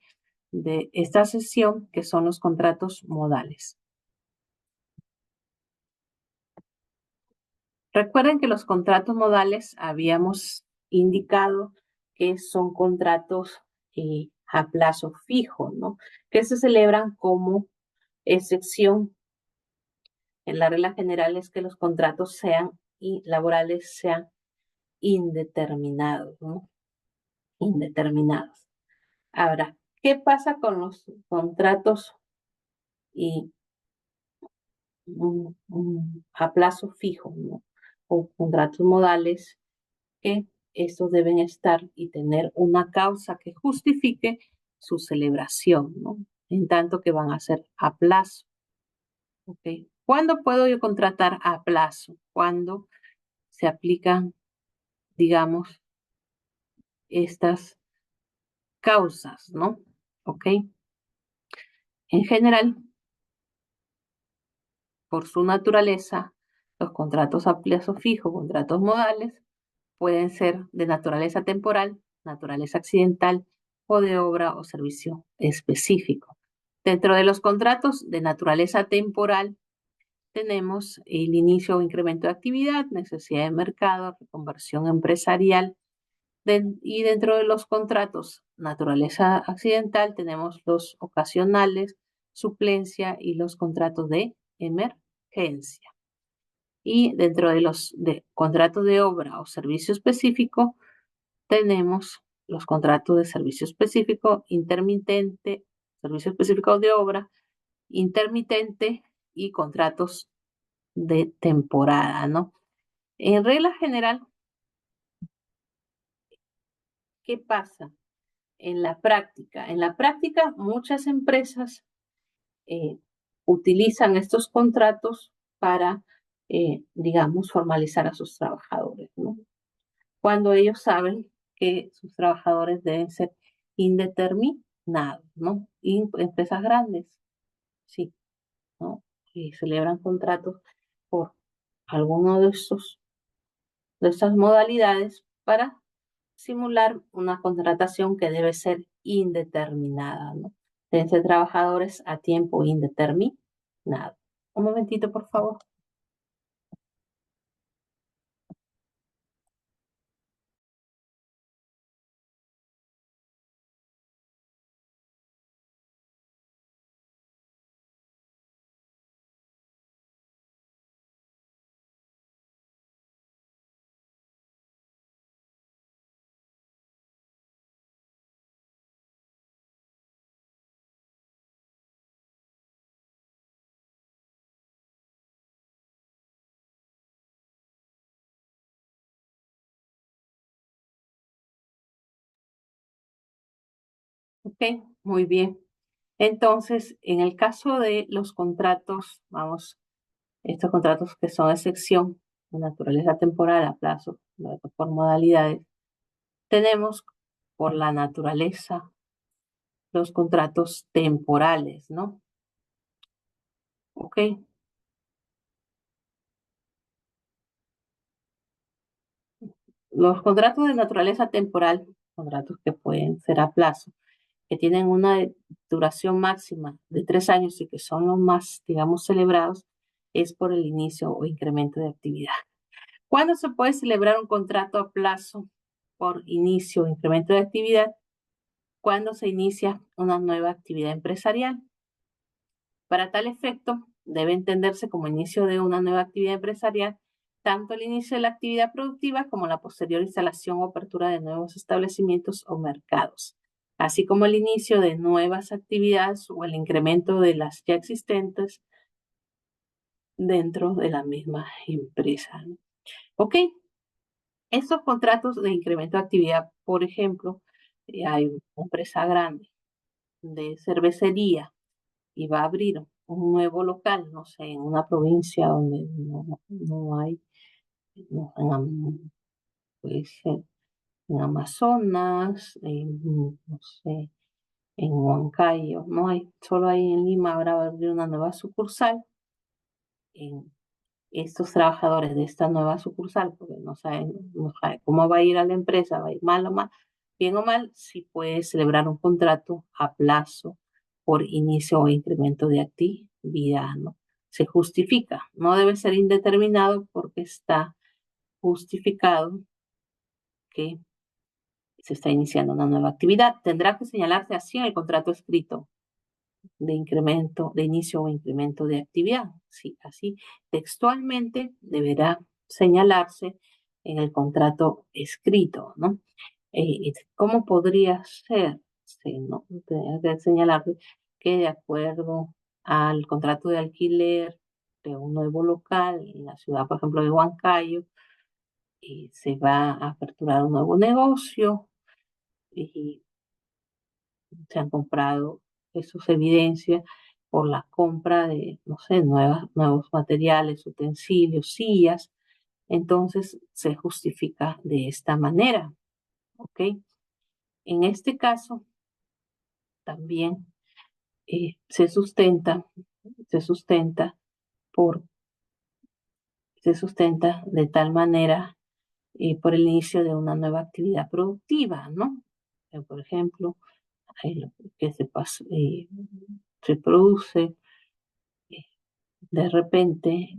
de esta sesión, que son los contratos modales. Recuerden que los contratos modales habíamos indicado que son contratos a plazo fijo, ¿no? Que se celebran como excepción. En la regla general es que los contratos laborales sean indeterminados, ¿no? Indeterminados. Ahora, ¿qué pasa con los contratos y a plazo fijo, ¿no? O contratos modales, que estos deben estar y tener una causa que justifique su celebración, ¿no? En tanto que van a ser a plazo. ¿Ok? ¿Cuándo puedo yo contratar a plazo? Cuando se aplican, digamos, estas causas, ¿no? ¿Ok? En general, por su naturaleza, los contratos a plazo fijo, contratos modales, pueden ser de naturaleza temporal, naturaleza accidental o de obra o servicio específico. Dentro de los contratos de naturaleza temporal tenemos el inicio o incremento de actividad, necesidad de mercado, reconversión empresarial. Y dentro de los contratos naturaleza accidental tenemos los ocasionales, suplencia y los contratos de emergencia. Y dentro de los contratos de obra o servicio específico tenemos los contratos de servicio específico, intermitente, servicio específico de obra, intermitente y contratos de temporada, ¿no? En regla general, ¿qué pasa en la práctica? En la práctica, muchas empresas eh, utilizan estos contratos para, digamos, formalizar a sus trabajadores, ¿no? Cuando ellos saben que sus trabajadores deben ser indeterminados, ¿no? Y empresas grandes, sí, ¿no? Y celebran contratos por alguno de estas modalidades para simular una contratación que debe ser indeterminada, ¿no? Deben ser trabajadores a tiempo indeterminado. Un momentito, por favor. Ok, muy bien. Entonces, en el caso de los contratos, vamos, estos contratos que son excepción de naturaleza temporal a plazo, por modalidades, tenemos por la naturaleza los contratos temporales, ¿no? Ok. Los contratos de naturaleza temporal, contratos que pueden ser a plazo, que tienen una duración máxima de 3 años y que son los más, digamos, celebrados, es por el inicio o incremento de actividad. ¿Cuándo se puede celebrar un contrato a plazo por inicio o incremento de actividad? Cuando se inicia una nueva actividad empresarial. Para tal efecto, debe entenderse como inicio de una nueva actividad empresarial tanto el inicio de la actividad productiva como la posterior instalación o apertura de nuevos establecimientos o mercados, así como el inicio de nuevas actividades o el incremento de las ya existentes dentro de la misma empresa. Ok, estos contratos de incremento de actividad, por ejemplo, hay una empresa grande de cervecería y va a abrir un nuevo local, no sé, en una provincia donde no hay, no, puede ser en Amazonas, no sé, en Huancayo, no hay, solo hay en Lima, ahora va a abrir una nueva sucursal estos trabajadores de esta nueva sucursal, porque no saben cómo va a ir a la empresa, va a ir mal o mal, bien o mal, si puede celebrar un contrato a plazo por inicio o incremento de actividad, ¿no? Se justifica, no debe ser indeterminado porque está justificado que se está iniciando una nueva actividad. Tendrá que señalarse así en el contrato escrito de incremento, de inicio o incremento de actividad. Sí, así textualmente deberá señalarse en el contrato escrito, ¿no? ¿Cómo podría ser? Sí, ¿no? Tendría que señalarse que de acuerdo al contrato de alquiler de un nuevo local en la ciudad, por ejemplo, de Huancayo, se va a aperturar un nuevo negocio y se han comprado, eso se evidencia por la compra de, no sé, nuevos materiales, utensilios, sillas. Entonces se justifica de esta manera, ¿ok? En este caso también se sustenta por, se sustenta de tal manera por el inicio de una nueva actividad productiva, ¿no? Por ejemplo, lo que se produce de repente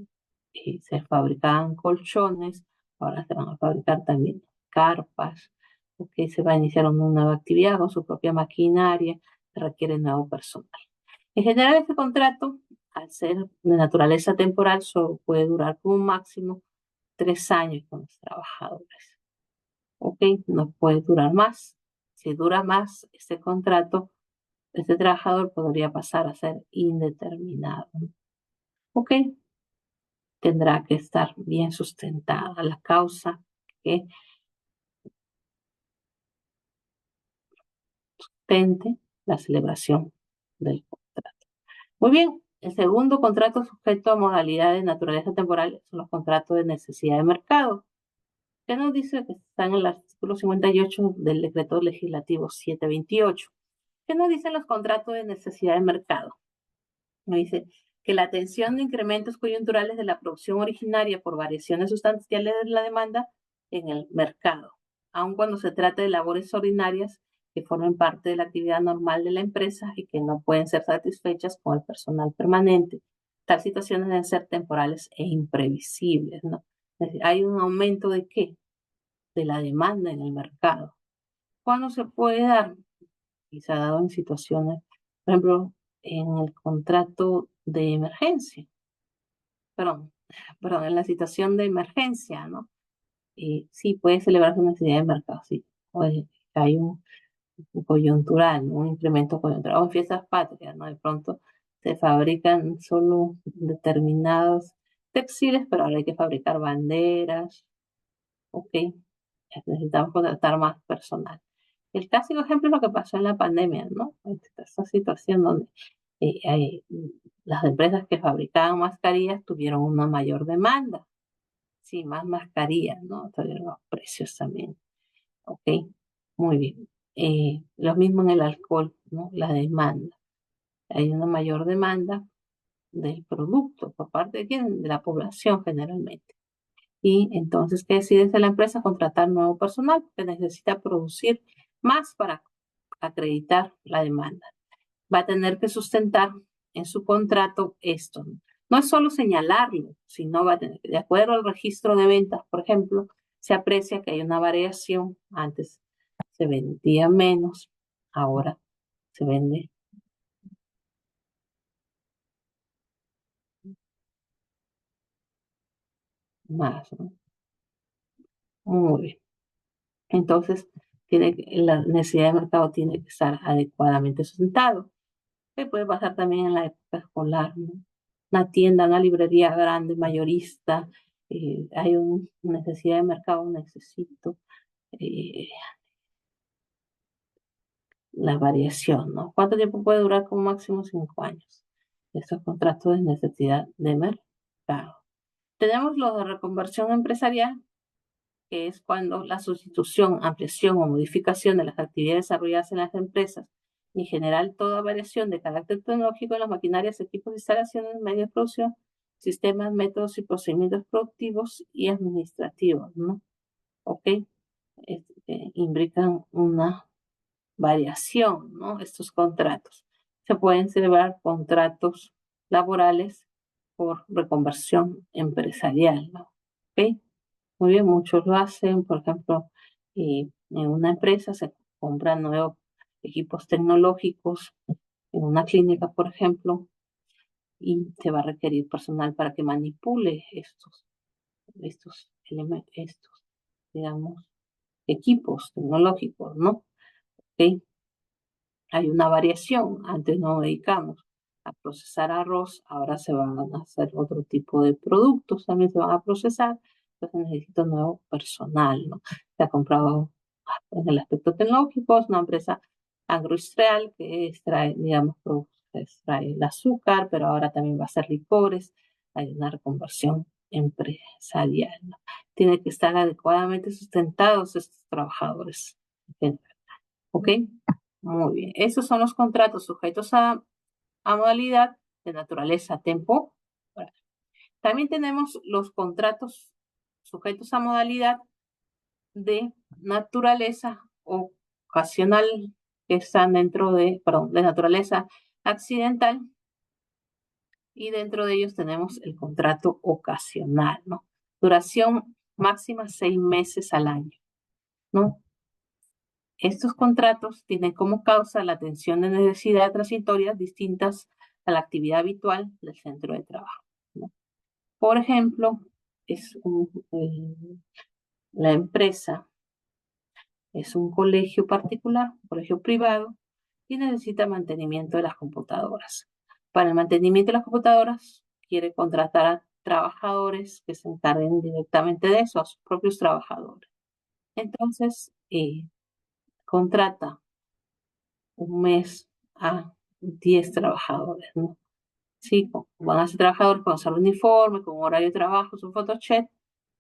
se fabricaban colchones, ahora se van a fabricar también carpas, porque se va a iniciar una nueva actividad con su propia maquinaria, se requiere nuevo personal. En general, este contrato, al ser de naturaleza temporal, solo puede durar como máximo 3 años con los trabajadores. ¿Ok? No puede durar más. Si dura más este contrato, este trabajador podría pasar a ser indeterminado. ¿Ok? Tendrá que estar bien sustentada la causa que sustente la celebración del contrato. Muy bien, el segundo contrato sujeto a modalidad de naturaleza temporal son los contratos de necesidad de mercado, que nos dice que están en el artículo 58 del decreto legislativo 728. ¿Qué nos dicen los contratos de necesidad de mercado? Nos dice que la atención de incrementos coyunturales de la producción originaria por variaciones sustanciales de la demanda en el mercado, aun cuando se trate de labores ordinarias que formen parte de la actividad normal de la empresa y que no pueden ser satisfechas con el personal permanente. Tal situaciones deben ser temporales e imprevisibles, ¿no? Es decir, hay un aumento de qué? De la demanda en el mercado. ¿Cuándo se puede dar? Y se ha dado en situaciones, por ejemplo, en el contrato de emergencia, perdón, perdón, en la situación de emergencia, ¿no? Sí, puede celebrarse una necesidad de mercado, sí. Oye, hay un coyuntural, ¿no? Un incremento coyuntural, o en fiestas patrias, ¿no? De pronto se fabrican solo determinados textiles, pero ahora hay que fabricar banderas, ok, necesitamos contratar más personal. El clásico ejemplo es lo que pasó en la pandemia, ¿no? Esta situación donde las empresas que fabricaban mascarillas tuvieron una mayor demanda. Sí, más mascarillas, ¿no? Tuvieron los precios también. Ok, muy bien. Lo mismo en el alcohol, ¿no? La demanda. Hay una mayor demanda del producto por parte de quién? De la población generalmente. Y entonces, ¿qué decide hacer la empresa? Contratar nuevo personal que necesita producir más para acreditar la demanda. Va a tener que sustentar en su contrato esto. No es solo señalarlo, sino va a tener que, de acuerdo al registro de ventas, por ejemplo, se aprecia que hay una variación. Antes se vendía menos, ahora se vende más, ¿no? Muy bien. Entonces, la necesidad de mercado tiene que estar adecuadamente sustentado. Se puede pasar también en la época escolar, ¿no? Una tienda, una librería grande, mayorista, hay una necesidad de mercado, necesito eh, la variación, ¿no? ¿Cuánto tiempo puede durar? Como máximo 5 años. Estos contratos de necesidad de mercado. Tenemos los de reconversión empresarial, que es cuando la sustitución, ampliación o modificación de las actividades desarrolladas en las empresas y en general toda variación de carácter tecnológico en las maquinarias, equipos, instalaciones, medios de producción sistemas, métodos y procedimientos productivos y administrativos, ¿no? ¿Ok? Implican una variación, ¿no? Estos contratos. Se pueden celebrar contratos laborales por reconversión empresarial, ¿no? ¿Ok? Muy bien, muchos lo hacen, por ejemplo, en una empresa se compran nuevos equipos tecnológicos, en una clínica, por ejemplo, y se va a requerir personal para que manipule estos, digamos, equipos tecnológicos, ¿no? ¿Ok? Hay una variación. Antes nos dedicamos a procesar arroz, ahora se van a hacer otro tipo de productos, también se van a procesar. Entonces necesito nuevo personal, ¿no? Se ha comprado en el aspecto tecnológico, es una empresa agroindustrial que extrae, digamos, extrae el azúcar, pero ahora también va a hacer licores. Hay una reconversión empresarial, ¿no? Tiene que estar adecuadamente sustentados estos trabajadores. ¿Ok? Muy bien. Esos son los contratos sujetos a modalidad de naturaleza temporal. También tenemos los contratos sujetos a modalidad de naturaleza ocasional, que están dentro de, perdón, de naturaleza accidental, y dentro de ellos tenemos el contrato ocasional, ¿no? Duración máxima 6 meses al año, ¿no? Estos contratos tienen como causa la atención de necesidades transitorias distintas a la actividad habitual del centro de trabajo, ¿no? Por ejemplo, la empresa es un colegio particular, un colegio privado, y necesita mantenimiento de las computadoras. Para el mantenimiento de las computadoras, quiere contratar a trabajadores que se encarguen directamente de eso, a sus propios trabajadores. Entonces, contrata un mes a 10 trabajadores, ¿no? Sí, van a ser trabajadores con su uniforme, con horario de trabajo, su photocheck,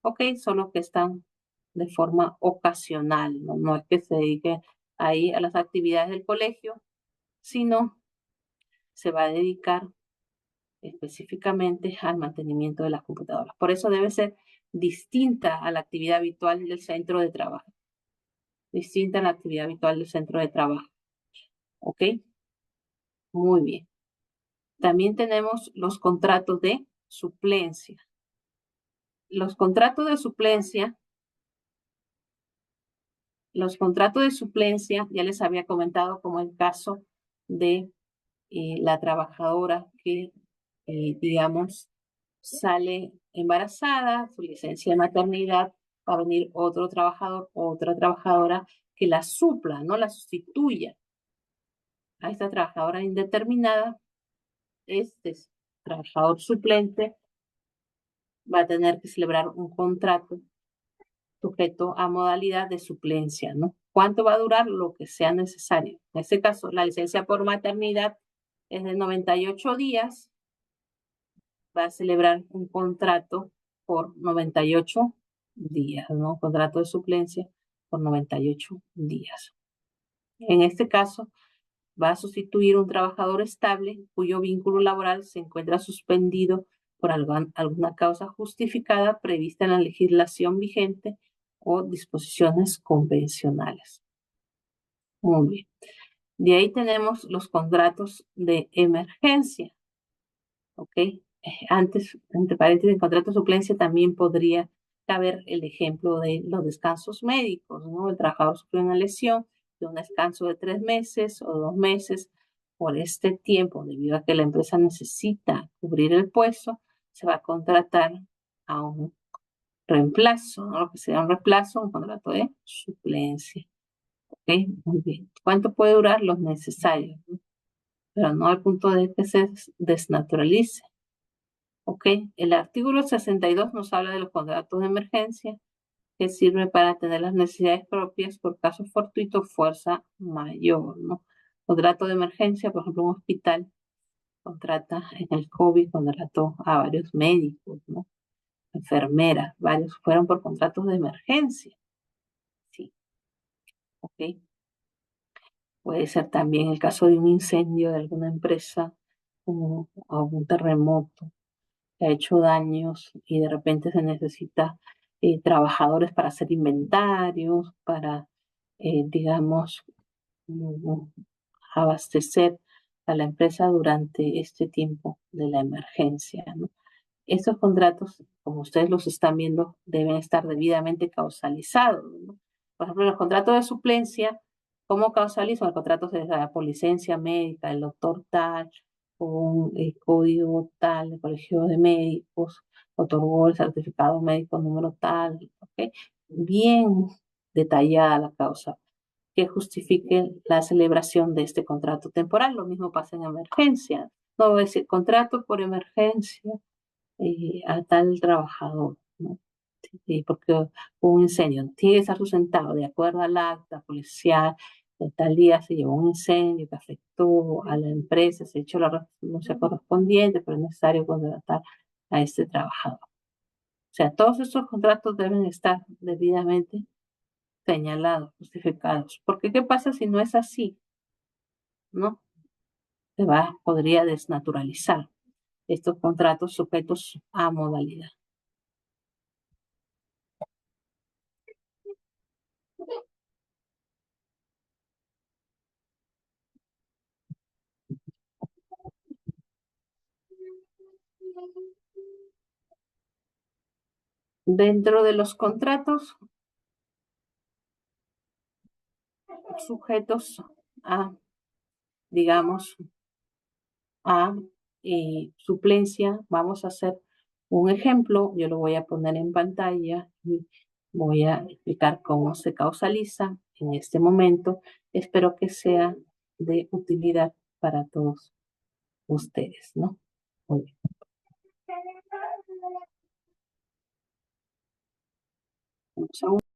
ok, solo que están de forma ocasional, ¿no? No es que se dediquen ahí a las actividades del colegio, sino se va a dedicar específicamente al mantenimiento de las computadoras. Por eso debe ser distinta a la actividad habitual del centro de trabajo, distinta a la actividad habitual del centro de trabajo, ¿ok? Muy bien. También tenemos los contratos de suplencia. Los contratos de suplencia, ya les había comentado como el caso de la trabajadora que, digamos, sale embarazada, su licencia de maternidad, va a venir otro trabajador o otra trabajadora que la supla, no la sustituya a esta trabajadora indeterminada. Este trabajador suplente va a tener que celebrar un contrato sujeto a modalidad de suplencia, ¿no? ¿Cuánto va a durar? Lo que sea necesario. En este caso, la licencia por maternidad es de 98 días. Va a celebrar un contrato por 98 días, ¿no? Contrato de suplencia por 98 días. En este caso, va a sustituir un trabajador estable cuyo vínculo laboral se encuentra suspendido por alguna causa justificada prevista en la legislación vigente o disposiciones convencionales. Muy bien. De ahí tenemos los contratos de emergencia. ¿Ok? Antes, entre paréntesis, en contrato de suplencia también podría caber el ejemplo de los descansos médicos, ¿no? El trabajador sufrió una lesión de un descanso de 3 meses o 2 meses. Por este tiempo, debido a que la empresa necesita cubrir el puesto, se va a contratar a un reemplazo, ¿no? Lo que sea un reemplazo, un contrato de suplencia. ¿Ok? Muy bien. ¿Cuánto puede durar? Los necesarios, ¿no? Pero no al punto de que se desnaturalice. ¿Ok? El artículo 62 nos habla de los contratos de emergencia que sirve para atender las necesidades propias por caso fortuito, fuerza mayor, ¿no? Contrato de emergencia, por ejemplo, un hospital contrata en el COVID, contrató a varios médicos, ¿no? Enfermeras, varios fueron por contratos de emergencia. Sí, ¿ok? Puede ser también el caso de un incendio de alguna empresa o un terremoto. que ha hecho daños y de repente se necesita trabajadores para hacer inventarios, para, digamos, mm, abastecer a la empresa durante este tiempo de la emergencia, ¿no? Estos contratos, como ustedes los están viendo, deben estar debidamente causalizados, ¿no? Por ejemplo, los contratos de suplencia, ¿cómo causalizan? El contrato se da por licencia médica, el doctor tal, con el código tal, el colegio de médicos, otorgó el certificado médico número tal, ¿ok? Bien detallada la causa que justifique la celebración de este contrato temporal. Lo mismo pasa en emergencia. No voy a decir contrato por emergencia a tal trabajador, ¿no? Sí, porque hubo un incendio. Tiene que estar sustentado de acuerdo al acta policial. De tal día se llevó un incendio que afectó a la empresa, se echó la renuncia correspondiente, pero es necesario contratar a este trabajador. O sea, todos estos contratos deben estar debidamente señalados, justificados. Porque ¿qué pasa si no es así? ¿No? Podría desnaturalizar estos contratos sujetos a modalidad. Dentro de los contratos sujetos a, digamos, a suplencia, vamos a hacer un ejemplo, yo lo voy a poner en pantalla y voy a explicar cómo se causaliza en este momento. Espero que sea de utilidad para todos ustedes, ¿no? Muy bien. Vamos a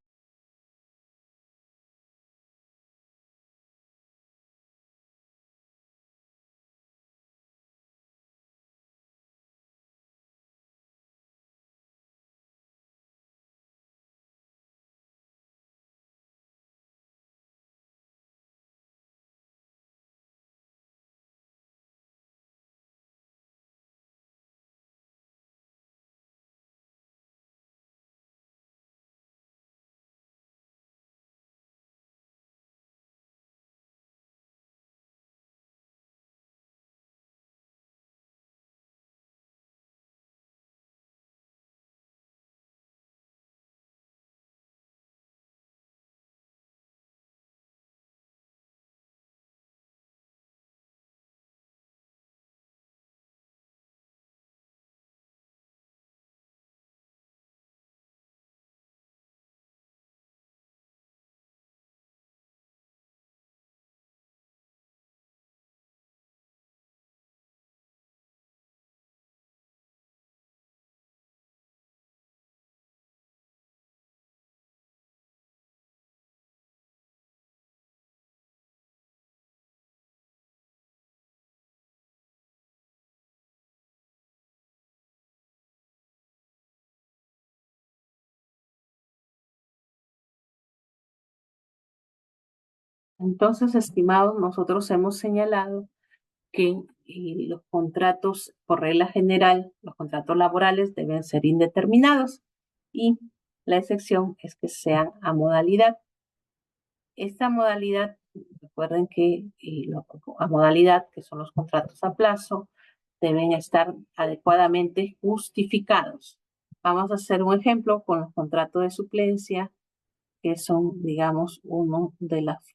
Entonces, estimados, nosotros hemos señalado que los contratos, por regla general, los contratos laborales deben ser indeterminados y la excepción es que sean a modalidad. Esta modalidad, recuerden que a modalidad, que son los contratos a plazo, deben estar adecuadamente justificados. Vamos a hacer un ejemplo con los contratos de suplencia, que son, digamos, uno de las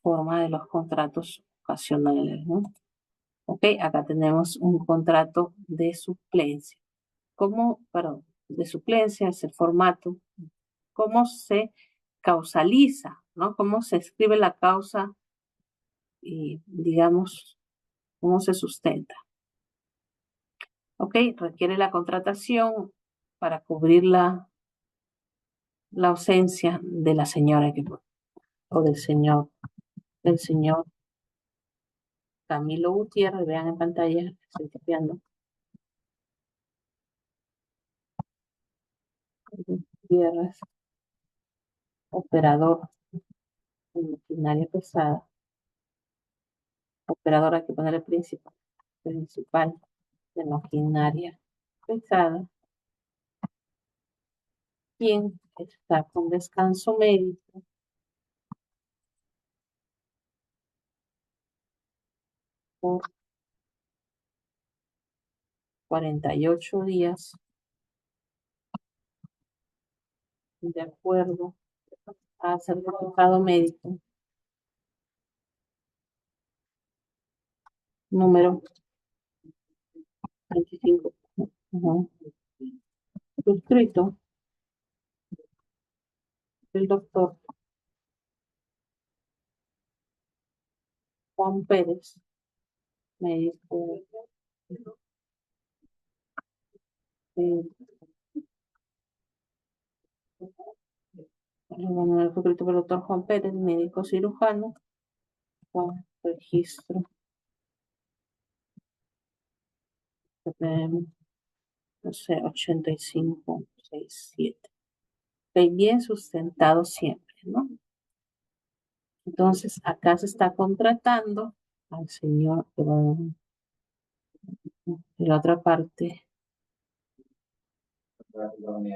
formas de los contratos ocasionales, ¿no? Ok, acá tenemos un contrato de suplencia. ¿Cómo, perdón, de suplencia es el formato? ¿Cómo se causaliza, ¿no? ¿Cómo se escribe la causa y, digamos, cómo se sustenta? Ok, requiere la contratación para cubrir la ausencia de la señora o del señor Camilo Gutiérrez. Vean en pantalla, estoy copiando. Gutiérrez, operador de maquinaria pesada. Operador, hay que ponerle principal. de maquinaria pesada, quien está con descanso médico por 48 días, de acuerdo al certificado médico número 25, suscrito del doctor Juan Pérez, médico suscrito por el doctor Juan Pérez, médico cirujano, con registro no sé, 8567. Bien sustentado siempre, ¿no? Entonces, acá se está contratando al señor, de la otra parte,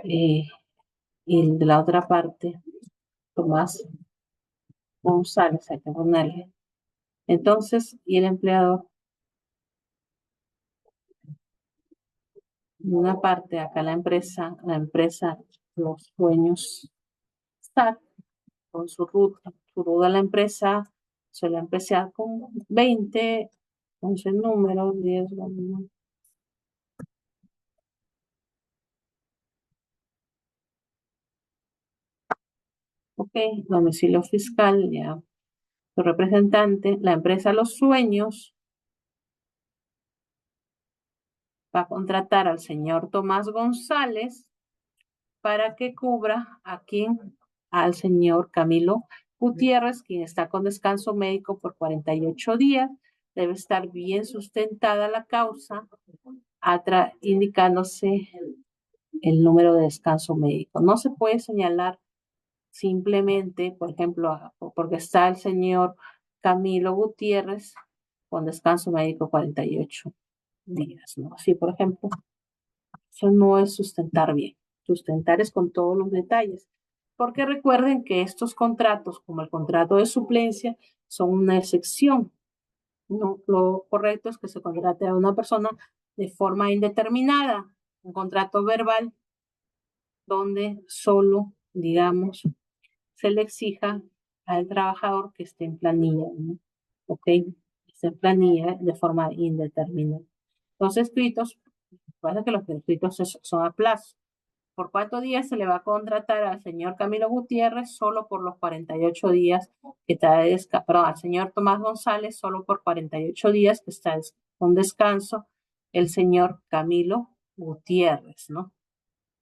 y de la otra parte, Tomás González, hay que ponerle. Entonces, y el empleador, en una parte, acá la empresa, los dueños, está con su ruta la empresa, suele empezar con 20, 11 números, 10, ok, domicilio fiscal, ya, su representante, la empresa Los Sueños va a contratar al señor Tomás González para que cubra a quien, al señor Camilo Gutiérrez, quien está con descanso médico por 48 días. Debe estar bien sustentada la causa, indicándose el número de descanso médico. No se puede señalar simplemente, por ejemplo, porque está el señor Camilo Gutiérrez con descanso médico 48 días, ¿no? Sí, por ejemplo, eso no es sustentar bien. Sustentar es con todos los detalles. Porque recuerden que estos contratos, como el contrato de suplencia, son una excepción. No, lo correcto es que se contrate a una persona de forma indeterminada, un contrato verbal donde solo, digamos, se le exija al trabajador que esté en planilla, ¿no? ¿Ok? Esté en planilla de forma indeterminada. Los escritos, pasa que los escritos son a plazo. ¿Por cuántos días se le va a contratar al señor Camilo Gutiérrez? Solo por los 48 días que está perdón, al señor Tomás González solo por 48 días que está con descanso el señor Camilo Gutiérrez, ¿no?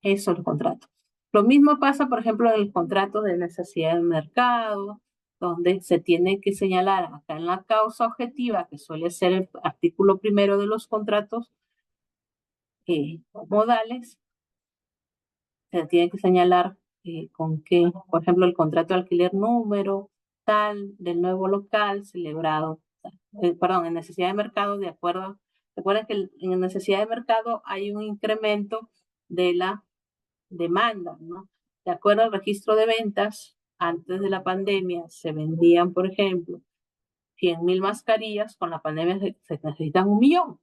Eso es el contrato. Lo mismo pasa, por ejemplo, en el contrato de necesidad del mercado, donde se tiene que señalar acá en la causa objetiva, que suele ser el artículo primero de los contratos modales, se tiene que señalar con qué, por ejemplo, el contrato de alquiler número tal del nuevo local celebrado, perdón, en necesidad de mercado, de acuerdo. Recuerden que en necesidad de mercado hay un incremento de la demanda, ¿no? De acuerdo al registro de ventas, antes de la pandemia se vendían, por ejemplo, 100,000 mascarillas, con la pandemia se necesitan 1,000,000,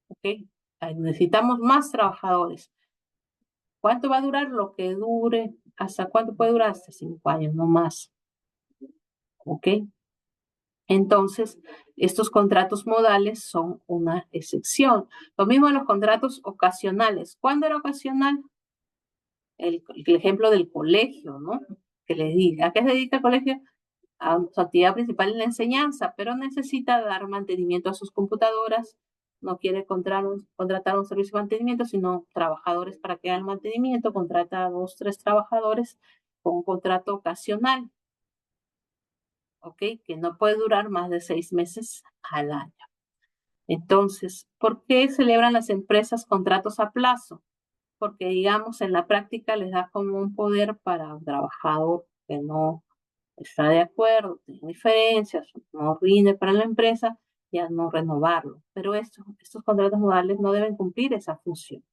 ¿ok? Necesitamos más trabajadores. ¿Cuánto va a durar? Lo que dure. ¿Hasta cuánto puede durar? Hasta 5 años, no más. ¿Ok? Entonces, estos contratos modales son una excepción. Lo mismo en los contratos ocasionales. ¿Cuándo era ocasional? El ejemplo del colegio, ¿no? Que les diga, ¿a qué se dedica el colegio? A su actividad principal es la enseñanza, pero necesita dar mantenimiento a sus computadoras, no quiere contratar un servicio de mantenimiento, sino trabajadores para que hagan mantenimiento, contrata a 2, 3 trabajadores con un contrato ocasional, ¿ok? Que no puede durar más de 6 meses al año. Entonces, ¿por qué celebran las empresas contratos a plazo? Porque, digamos, en la práctica les da como un poder para un trabajador que no está de acuerdo, tiene diferencias, no rinde para la empresa, ya no renovarlo. Pero estos contratos modales no deben cumplir esa función.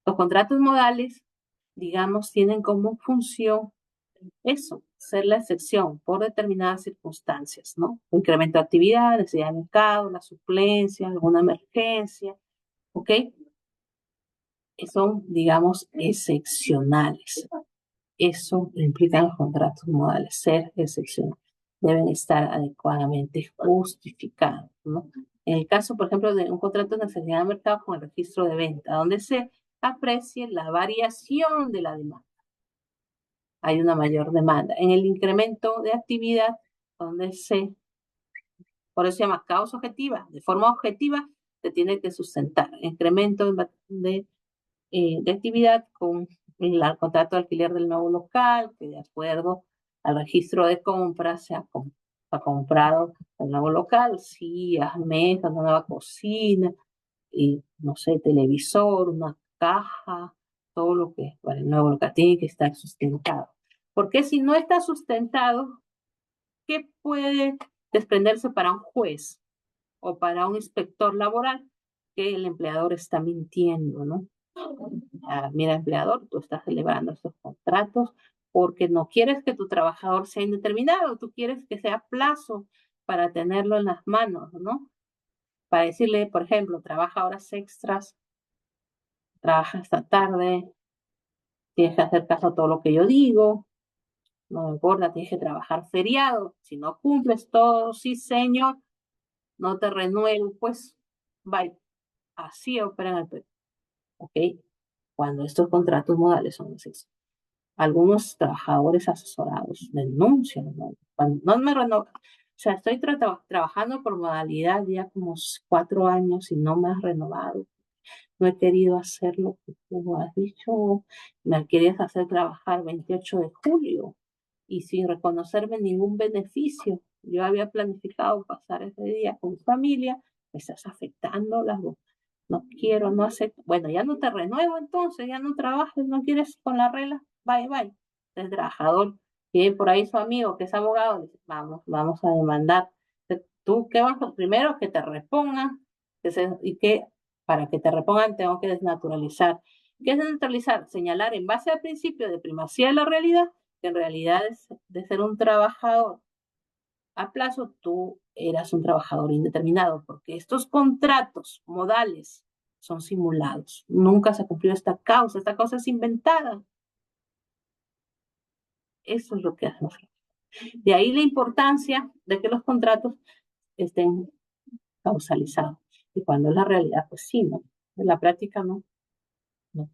Los contratos modales, digamos, tienen como función eso, ser la excepción por determinadas circunstancias, ¿no? Incremento de actividad, necesidad de mercado, la suplencia, alguna emergencia, ¿ok? Son, digamos, excepcionales. Eso implica los contratos modales, ser excepcionales. Deben estar adecuadamente justificados, ¿no? En el caso, por ejemplo, de un contrato de necesidad de mercado con el registro de venta, donde se aprecie la variación de la demanda. Hay una mayor demanda. En el incremento de actividad, donde por eso se llama causa objetiva, de forma objetiva, se tiene que sustentar. Incremento de actividad con el contrato de alquiler del nuevo local, que de acuerdo al registro de compra ha comprado el nuevo local, sillas, mesas, una nueva cocina, y no sé, televisor, una caja, todo lo que para el nuevo local tiene que estar sustentado. Porque si no está sustentado, ¿qué puede desprenderse para un juez o para un inspector laboral? Que el empleador está mintiendo, ¿no? Mira, empleador, tú estás celebrando estos contratos porque no quieres que tu trabajador sea indeterminado, tú quieres que sea a plazo para tenerlo en las manos, ¿no? Para decirle, por ejemplo, trabaja horas extras, trabaja hasta tarde, tienes que hacer caso a todo lo que yo digo, no me importa, tienes que trabajar feriado, si no cumples todo, sí, señor, no te renuevo, pues, bye. Así operan el Perú, ¿ok? Cuando estos contratos modales son así. Algunos trabajadores asesorados denuncian, ¿no? Cuando no me renovan, o sea, estoy trabajando por modalidad ya como 4 años y no me has renovado. No he querido hacer lo que tú has dicho. Me querías hacer trabajar 28 de julio y sin reconocerme ningún beneficio. Yo había planificado pasar ese día con mi familia. Me estás afectando las dos. No quiero, no acepto. Bueno, ya no te renuevo entonces, ya no trabajes, no quieres con la regla. Bye, bye. El trabajador tiene por ahí su amigo que es abogado. Dice, vamos a demandar. Tú, ¿qué vas a primero? Que te repongan. Y que para que te repongan tengo que desnaturalizar. ¿Qué es desnaturalizar? Señalar en base al principio de primacía de la realidad, que en realidad es de ser un trabajador a plazo, tú eras un trabajador indeterminado, porque estos contratos modales son simulados. Nunca se cumplió esta causa es inventada. Eso es lo que hacemos. De ahí la importancia de que los contratos estén causalizados. Y cuando es la realidad, pues sí, ¿no? En la práctica no. No.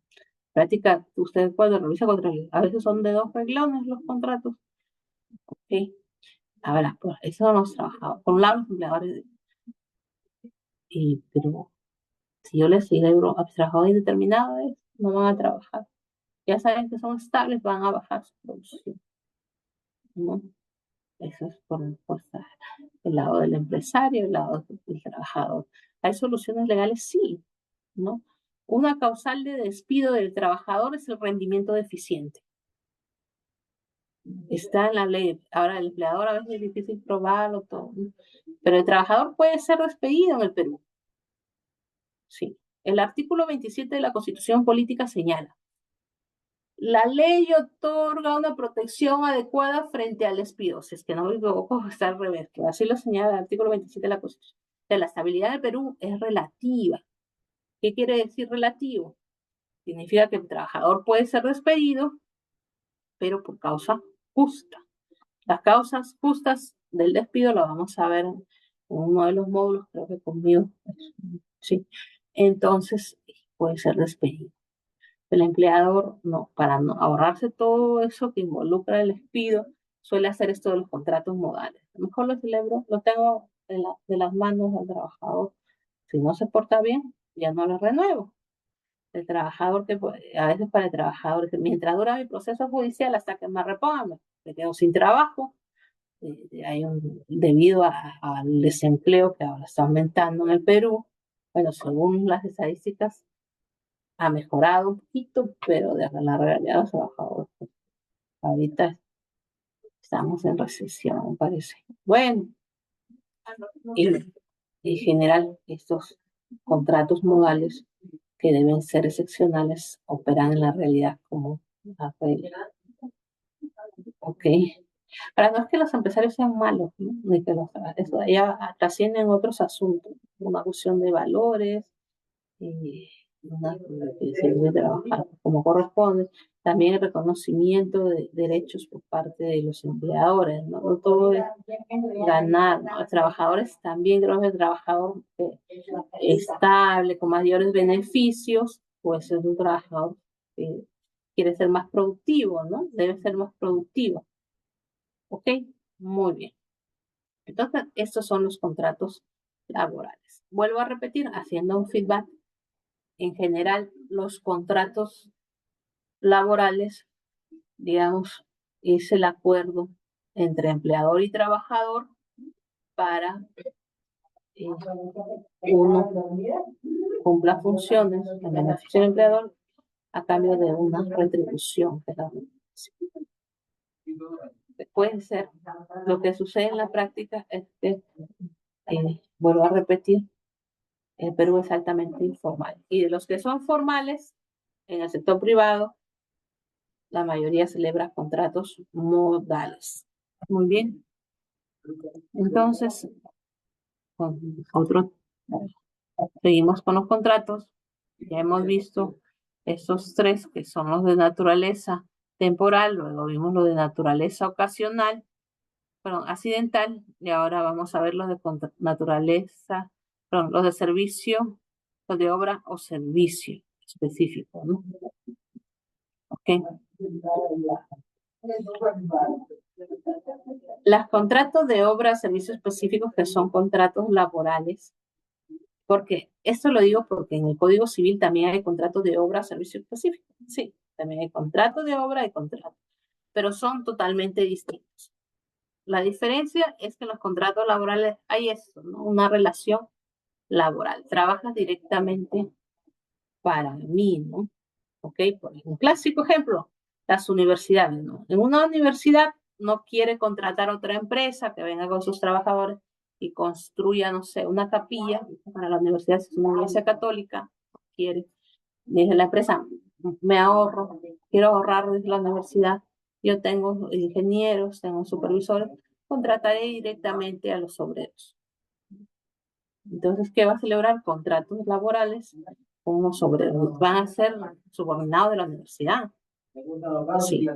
Práctica, usted cuando revisa contratos, a veces son de 2 renglones los contratos. ¿Ok? Ahora, pues eso no hemos trabajado. Por un lado, los empleadores, pero si yo les celebro a mis trabajadores indeterminados, no van a trabajar. Ya saben que son estables, van a bajar su producción, ¿no? Eso es por el lado del empresario, el lado del trabajador. ¿Hay soluciones legales? Sí, ¿no? Una causal de despido del trabajador es el rendimiento deficiente. Está en la ley. Ahora, el empleador a veces es difícil probarlo todo, ¿no? Pero el trabajador puede ser despedido en el Perú. Sí. El artículo 27 de la Constitución Política señala: la ley otorga una protección adecuada frente al despido. Si es que no me equivoco, está al revés, pero así lo señala el artículo 27 de la Constitución. De la estabilidad del Perú es relativa. ¿Qué quiere decir relativo? Significa que el trabajador puede ser despedido, pero por causa justa. Las causas justas del despido lo vamos a ver en uno de los módulos, creo que conmigo. Sí. Entonces, puede ser despedido. El empleador, no, para no ahorrarse todo eso que involucra el despido, suele hacer esto de los contratos modales. A lo mejor lo celebro, lo tengo de las manos del trabajador. Si no se porta bien, ya no lo renuevo. El trabajador, que a veces para el trabajador, mientras dura mi proceso judicial hasta que me repongan, me quedo sin trabajo. Debido al desempleo que ahora está aumentando en el Perú, bueno, según las estadísticas, ha mejorado un poquito, pero de la realidad los trabajadores, pues, ahorita estamos en recesión, parece. Bueno, y En general, estos contratos modales que deben ser excepcionales operan en la realidad como la regla. ¿Ok? Ahora, no es que los empresarios sean malos, ¿no? Ni que eso ya trascienden otros asuntos, una cuestión de valores, eh, que se debe trabajar como corresponde. También el reconocimiento de derechos por parte de los empleadores, ¿no? No todo es ganar, ¿no? Los trabajadores también, creo que el trabajador estable, con mayores beneficios, pues es un trabajador que quiere ser más productivo, ¿no? Debe ser más productivo. ¿Ok? Muy bien. Entonces, estos son los contratos laborales. Vuelvo a repetir, haciendo un feedback. En general, los contratos laborales, digamos, es el acuerdo entre empleador y trabajador para uno cumpla funciones en beneficio del empleador a cambio de una retribución, que es la remuneración. Puede ser. Lo que sucede en la práctica es que, vuelvo a repetir, el Perú es altamente informal. Y de los que son formales, en el sector privado, la mayoría celebra contratos modales. Muy bien. Entonces, otro, seguimos con los contratos. Ya hemos visto estos tres que son los de naturaleza temporal, luego vimos los de naturaleza ocasional, perdón, accidental, y ahora vamos a ver los de naturaleza, perdón, los de servicio, los de obra o servicio específico, ¿no? Ok. Los contratos de obra, servicios específicos que son contratos laborales, porque esto lo digo porque en el Código Civil también hay contratos de obra, servicios específicos. Sí, también hay contratos de obra y contratos, pero son totalmente distintos. La diferencia es que en los contratos laborales hay esto, ¿no? Una relación laboral. Trabajas directamente para mí, ¿no? ¿Ok? Por un clásico ejemplo, las universidades, ¿no? En una universidad no quiere contratar a otra empresa que venga con sus trabajadores y construya, no sé, una capilla para la universidad, si es una iglesia católica, quiere. Dice la empresa, me ahorro, quiero ahorrar desde la universidad, yo tengo ingenieros, tengo supervisores, contrataré directamente a los obreros. Entonces, ¿qué va a celebrar? Contratos laborales con los obreros. Van a ser subordinados de la universidad. Sí.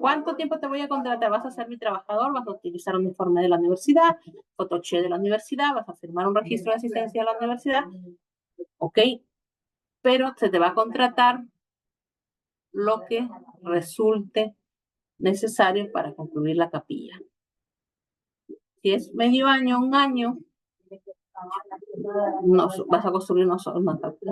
¿Cuánto tiempo te voy a contratar? ¿Vas a ser mi trabajador? ¿Vas a utilizar un informe de la universidad? ¿Fotoche de la universidad? ¿Vas a firmar un registro de asistencia a la universidad? Ok, pero se te va a contratar lo que resulte necesario para concluir la capilla. Si es medio año, un año, no, vas a construir una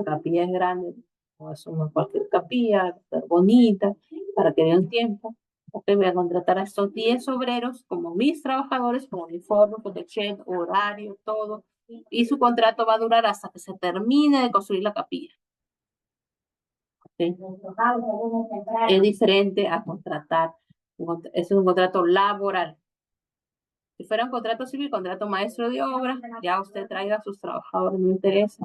capilla es grande, no es una cualquier capilla, bonita, para que den tiempo. Ok, voy a contratar a estos 10 obreros como mis trabajadores, con uniforme, protección, horario, todo. Y su contrato va a durar hasta que se termine de construir la capilla. ¿Okay? Es diferente a contratar. Es un contrato laboral. Si fuera un contrato civil, contrato maestro de obra, ya usted traiga a sus trabajadores, no interesa.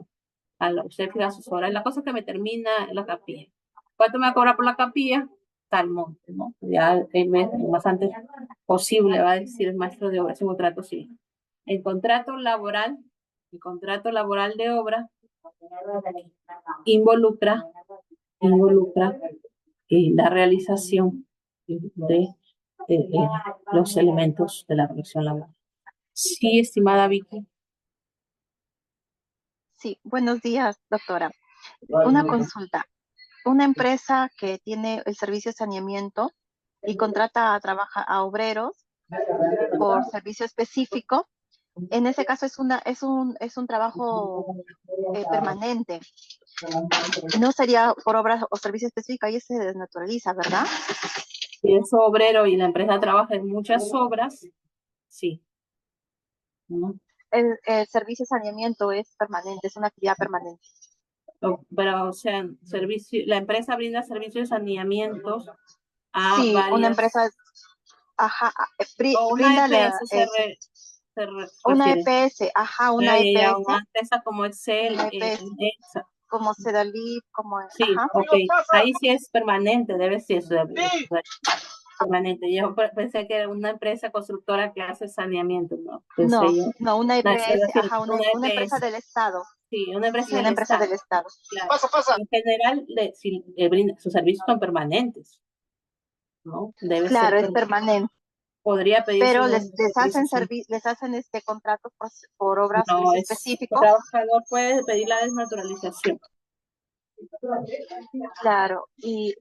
Usted fija sus horas. La cosa es que me termina la capilla. ¿Cuánto me va a cobrar por la capilla? Tal monte, ¿no? Ya el mes más antes posible va a decir el maestro de obra, es un contrato civil. El contrato laboral de obra involucra la realización de los elementos de la relación laboral. Sí, estimada Vicky. Sí, buenos días, doctora. Una consulta. Una empresa que tiene el servicio de saneamiento y contrata a obreros por servicio específico, en ese caso es un trabajo permanente. No sería por obra o servicio específico, ahí se desnaturaliza, ¿verdad? Si es obrero y la empresa trabaja en muchas obras, sí. ¿No? El servicio de saneamiento es permanente, es una actividad permanente. Pero, o sea, la empresa brinda servicios de saneamientos a Sí, varias... una empresa, ajá, o una brinda EPS, se Una refiere? EPS, ajá, Ah, una ya, EPS, una empresa como Excel, una EPS, Nexa. como Sedalip, como, Sí, ajá. ok. Ahí sí es permanente, debe ser eso, permanente. Yo pensé que era una empresa constructora que hace saneamiento, ¿no? Pensé No, yo. no, una No, se EPS, refiere ajá, a una una empresa EPS. del Estado. Sí, una empresa Sí, del una empresa Estado. del Estado. Claro. En general, si, sus servicios son permanentes, ¿no? Debe ser Claro, es permanente. permanente. Podría pedirse Pero unos servicios. les hacen contratos por obra, No, servicio el específico. trabajador puede pedir la desnaturalización. Claro, y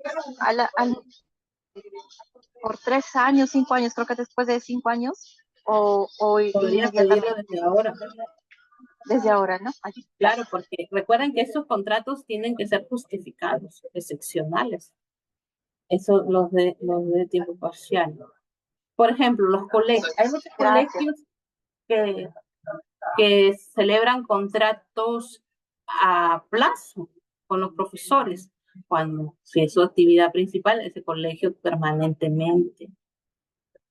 por 3 años, 5 años, creo que después de 5 años, o Podría pedirlo inmediatamente, desde ahora. desde ahora, ¿no? Ay, Claro, porque recuerden que estos contratos tienen que ser justificados, excepcionales. Eso los de tiempo parcial. Por ejemplo, los colegios. Hay muchos gracias. colegios que, que celebran contratos a plazo con los profesores, cuando si es su actividad principal, ese colegio permanentemente.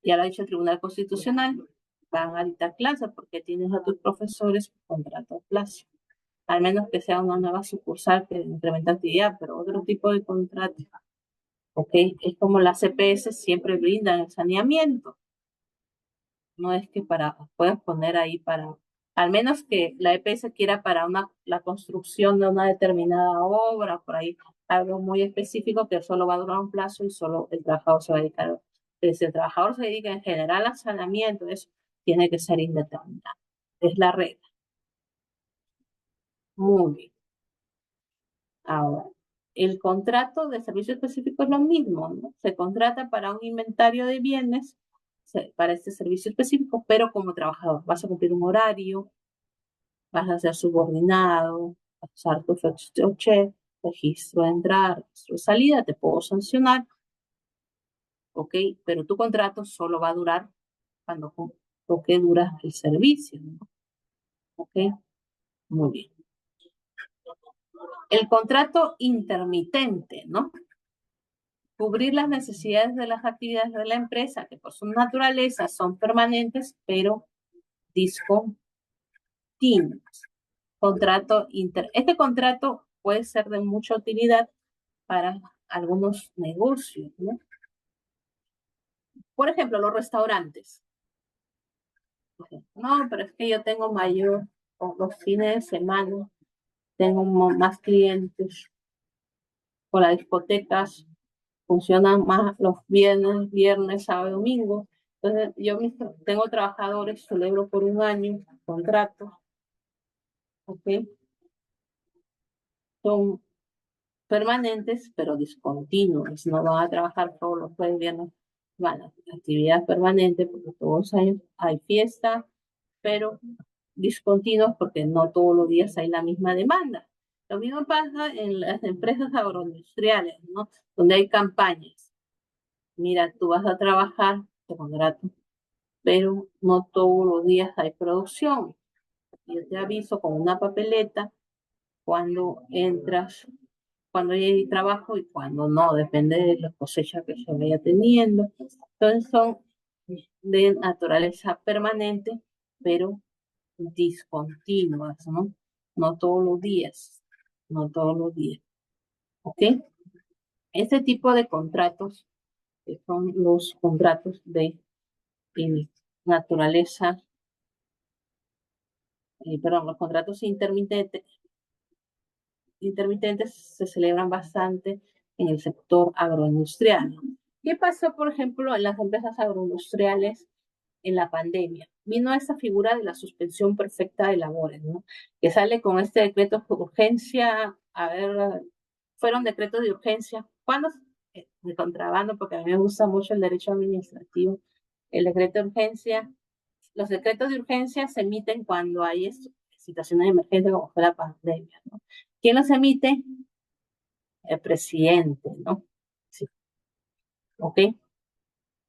Ya lo ha dicho el Tribunal Constitucional, van a dictar clases porque tienes a tus profesores por contrato a plazo. Al menos que sea una nueva sucursal que incrementa actividad, pero otro tipo de contrato. ¿Ok? Es como las CPS siempre brindan el saneamiento. No es que puedas poner ahí para, al menos que la EPS quiera para la construcción de una determinada obra, por ahí algo muy específico que solo va a durar un plazo y solo el trabajador se va a dedicar. Pero si el trabajador se dedica en general al saneamiento, eso tiene que ser indeterminado. Es la regla. Muy bien. Ahora, el contrato de servicio específico es lo mismo, ¿no? Se contrata para un inventario de bienes, para este servicio específico, pero como trabajador. Vas a cumplir un horario, vas a ser subordinado, vas a usar tu check, registro de entrada, registro de salida, te puedo sancionar, ¿ok? Pero tu contrato solo va a durar cuando lo que dura el servicio, ¿no? ¿Ok? Muy bien. El contrato intermitente, ¿no? Cubrir las necesidades de las actividades de la empresa, que por su naturaleza son permanentes, pero discontinuas. Este contrato puede ser de mucha utilidad para algunos negocios, ¿no? Por ejemplo, los restaurantes. No, pero es que yo tengo mayor, o los fines de semana, tengo más clientes, o las discotecas funcionan más los viernes, sábado y domingo. Entonces, yo mismo tengo trabajadores, celebro por un año, contratos, ¿ok? Son permanentes, pero discontinuos. No van a trabajar todos los jueves, viernes, bueno, actividad permanente, porque todos los años hay fiesta, pero discontinuos porque no todos los días hay la misma demanda. Lo mismo pasa en las empresas agroindustriales, ¿no? Donde hay campañas. Mira, tú vas a trabajar, te contrato, pero no todos los días hay producción. Yo te aviso con una papeleta cuando entras, cuando hay trabajo y cuando no, depende de la cosecha que se vaya teniendo. Entonces son de naturaleza permanente, pero discontinuas, ¿no? No todos los días, no todos los días, ¿ok? Este tipo de contratos, que son los contratos de naturaleza, perdón, los contratos intermitentes se celebran bastante en el sector agroindustrial. ¿Qué pasó, por ejemplo, en las empresas agroindustriales en la pandemia? Vino esa figura de la suspensión perfecta de labores, ¿no? Que sale con este decreto de urgencia, a ver, fueron decretos de urgencia. ¿Cuándo? De contrabando, porque a mí me gusta mucho el derecho administrativo. El decreto de urgencia, los decretos de urgencia se emiten cuando hay situaciones de emergencia como fue la pandemia, ¿no? ¿Quién los emite? El presidente, ¿no? Sí. ¿Ok?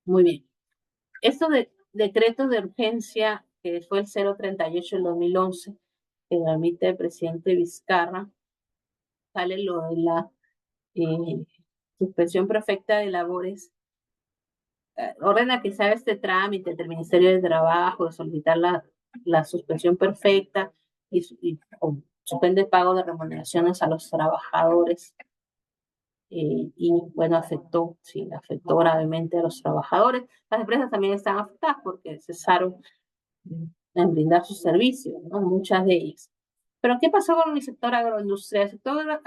Muy bien. Esto de decretos de urgencia, que fue el 038 del 2011, que lo emite el presidente Vizcarra, sale lo de la eh, suspensión perfecta de labores ordena que se haga este trámite ante el Ministerio de Trabajo, de solicitar la suspensión perfecta o suspende el pago de remuneraciones a los trabajadores. Y bueno, sí, afectó gravemente a los trabajadores. Las empresas también están afectadas porque cesaron en brindar sus servicios, ¿no? Muchas de ellas. Pero ¿qué pasó con el sector agroindustrial? El sector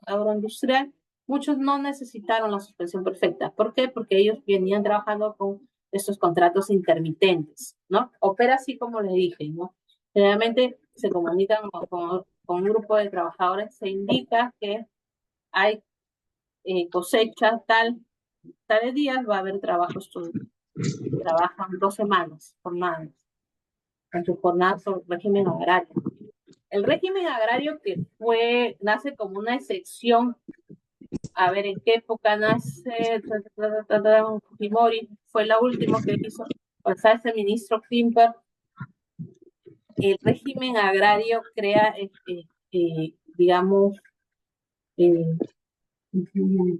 agroindustrial, muchos no necesitaron la suspensión perfecta. ¿Por qué? Porque ellos venían trabajando con estos contratos intermitentes, ¿no? Opera así como le dije, ¿no? Generalmente se comunican con un grupo de trabajadores, se indica que hay cosecha tales días, va a haber trabajos, trabajan 2 semanas, jornadas, en su jornada sobre régimen agrario. El régimen agrario que nace como una excepción, a ver en qué época nace, Fujimori, fue la última que hizo pasar ese ministro Klimper. El régimen agrario crea, digamos,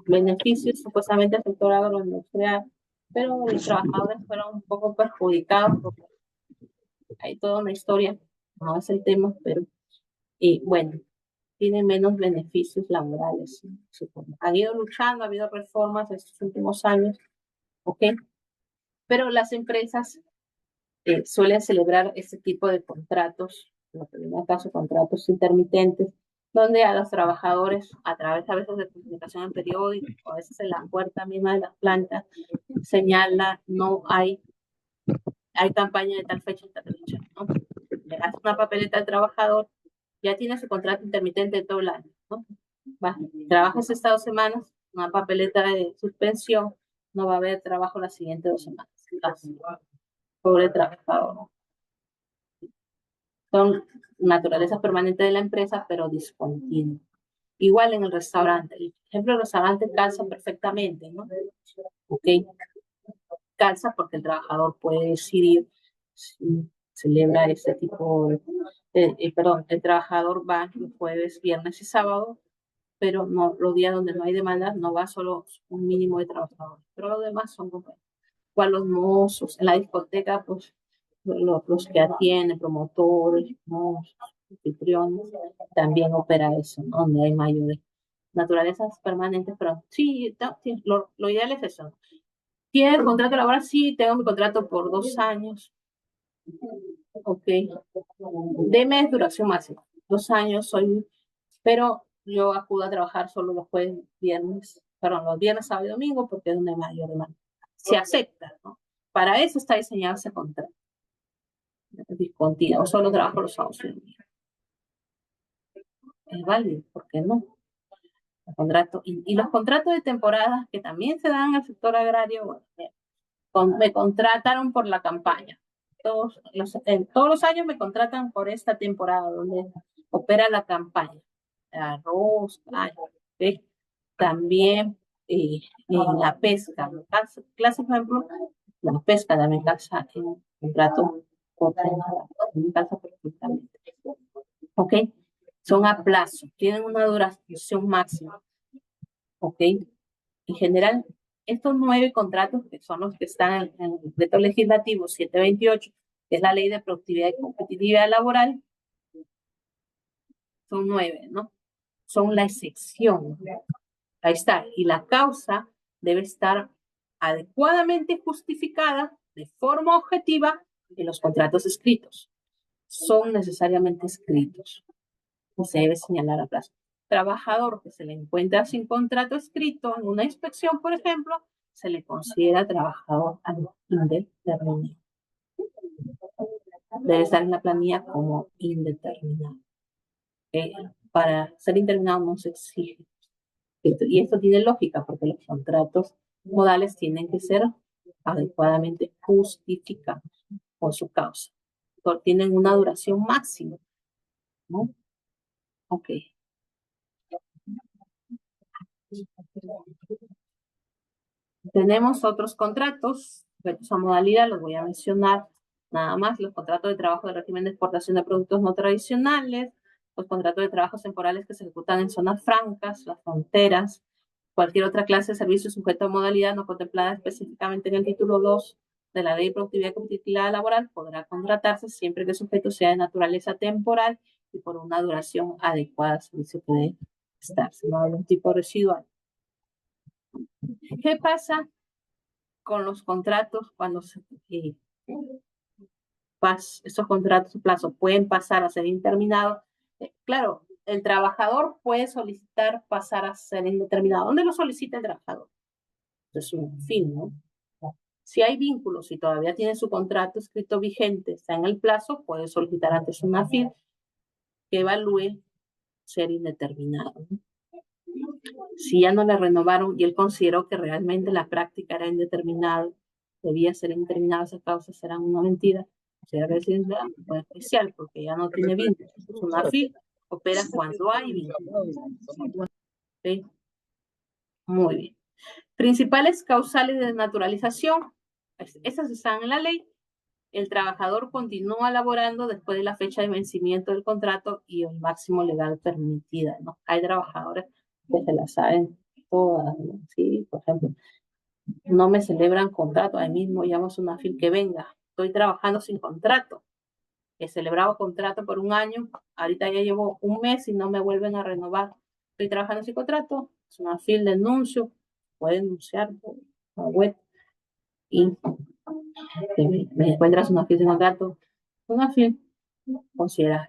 beneficios supuestamente al sector agroindustrial, pero los trabajadores fueron un poco perjudicados porque hay toda una historia, no es el tema, pero bueno, tienen menos beneficios laborales. Supongo. Han ido luchando, ha habido reformas estos últimos años, ¿ok? Pero las empresas suelen celebrar este tipo de contratos, en el caso contratos intermitentes, donde a los trabajadores, a través a veces de publicación en periódicos, o a veces en la puerta misma de las plantas, señala, no hay campaña de tal fecha, ¿no? Le das una papeleta al trabajador, ya tiene su contrato intermitente todo el año, ¿no? Trabajas estas 2 semanas, una papeleta de suspensión, no va a haber trabajo las siguientes 2 semanas. Pobre trabajador. Son naturaleza permanente de la empresa, pero discontinua. Igual en el restaurante. El ejemplo del restaurante calza perfectamente, ¿no? Ok. Calza porque el trabajador puede decidir si celebra este tipo perdón, el trabajador va los jueves, viernes y sábado, pero no, los días donde no hay demanda no va solo un mínimo de trabajadores, pero los demás son igual los mozos, en la discoteca, pues los que atienden, promotores, mozos, anfitriones, también opera eso, ¿no? Donde hay mayores naturalezas permanentes, pero sí, lo ideal es eso. ¿Tiene el contrato laboral? Sí, tengo mi contrato por 2 años. Ok. De mes duración máxima. 2 años pero yo acudo a trabajar solo los jueves, viernes, perdón, los viernes, sábado y domingo porque es donde hay mayor demanda. Se acepta, ¿no? Para eso está diseñado ese contrato. Discontinuo, solo trabajo los sábados y domingos. Es válido, ¿por qué no? Y los contratos de temporada que también se dan al sector agrario, bueno, me contrataron por la campaña. Todos los años me contratan por esta temporada donde opera la campaña. Arroz, ¿sí? También la pesca. Clásico ejemplo, la pesca también casa en contrato por temporada. Casa perfectamente. ¿Ok? Son a plazo, tienen una duración máxima. ¿Ok? En general, estos 9 contratos, que son los que están en el decreto legislativo 728, que es la ley de productividad y competitividad laboral, son 9, ¿no? Son la excepción. Ahí está. Y la causa debe estar adecuadamente justificada de forma objetiva en los contratos escritos. Son necesariamente escritos. Y se debe señalar a plazo. Trabajador que se le encuentra sin contrato escrito en una inspección, por ejemplo, se le considera trabajador indeterminado. Debe estar en la planilla como indeterminado. Para ser indeterminado no se exige. Y esto tiene lógica porque los contratos modales tienen que ser adecuadamente justificados por su causa. Tienen una duración máxima, ¿no? Ok. Tenemos otros contratos, sujetos a modalidad, los voy a mencionar nada más, los contratos de trabajo de régimen de exportación de productos no tradicionales, los contratos de trabajos temporales que se ejecutan en zonas francas, las fronteras, Cualquier otra clase de servicio sujeto a modalidad no contemplada específicamente en el título 2 de la Ley de Productividad y Competitividad Laboral podrá contratarse siempre que el sujeto sea de naturaleza temporal y por una duración adecuada al servicio que debe prestarse, no algún tipo residual. ¿Qué pasa con los contratos cuando estos contratos de plazo pueden pasar a ser interminados? Claro, el trabajador puede solicitar pasar a ser indeterminado. ¿Dónde lo solicita el trabajador? Es un fin, ¿no? Si hay vínculos y todavía tiene su contrato escrito vigente, está en el plazo, puede solicitar antes una FID que evalúe ser indeterminado. Si ya no le renovaron y él consideró que realmente la práctica era indeterminada, debía ser indeterminada, esa causa será una mentira, será residencia especial porque ya no tiene vínculos. Una FID opera cuando hay vínculos. ¿Sí? Muy bien. Principales causales de naturalización. Esas están en la ley. El trabajador continúa laborando después de la fecha de vencimiento del contrato y el máximo legal permitida, ¿no? Hay trabajadores que se la saben todas, ¿no? Sí, por ejemplo, no me celebran contrato, ahí mismo llamamos una FIL que venga, estoy trabajando sin contrato, he celebrado contrato por un año, ahorita ya llevo un mes y no me vuelven a renovar, estoy trabajando sin contrato, es una FIL de anuncio, puede denunciar por la web y me encuentras una FIL de contrato, una FIL considera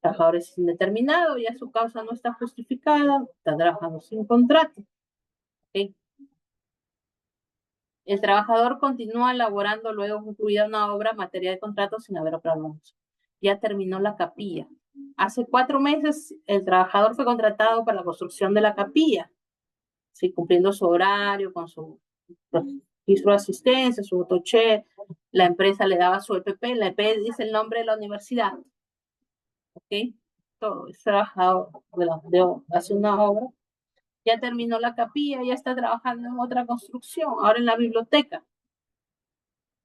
trabajador es indeterminado, ya su causa no está justificada, está trabajando sin contrato. ¿Okay? El trabajador continúa laborando luego concluida una obra en materia de contrato sin haber operado. Ya terminó la capilla. Hace 4 meses el trabajador fue contratado para la construcción de la capilla, ¿sí? Cumpliendo su horario, con su registro de asistencia, su autoché, la empresa le daba su EPP, la EPP dice el nombre de la universidad. ¿Ok? Todo, es trabajador hace una obra, ya terminó la capilla, ya está trabajando en otra construcción, ahora en la biblioteca.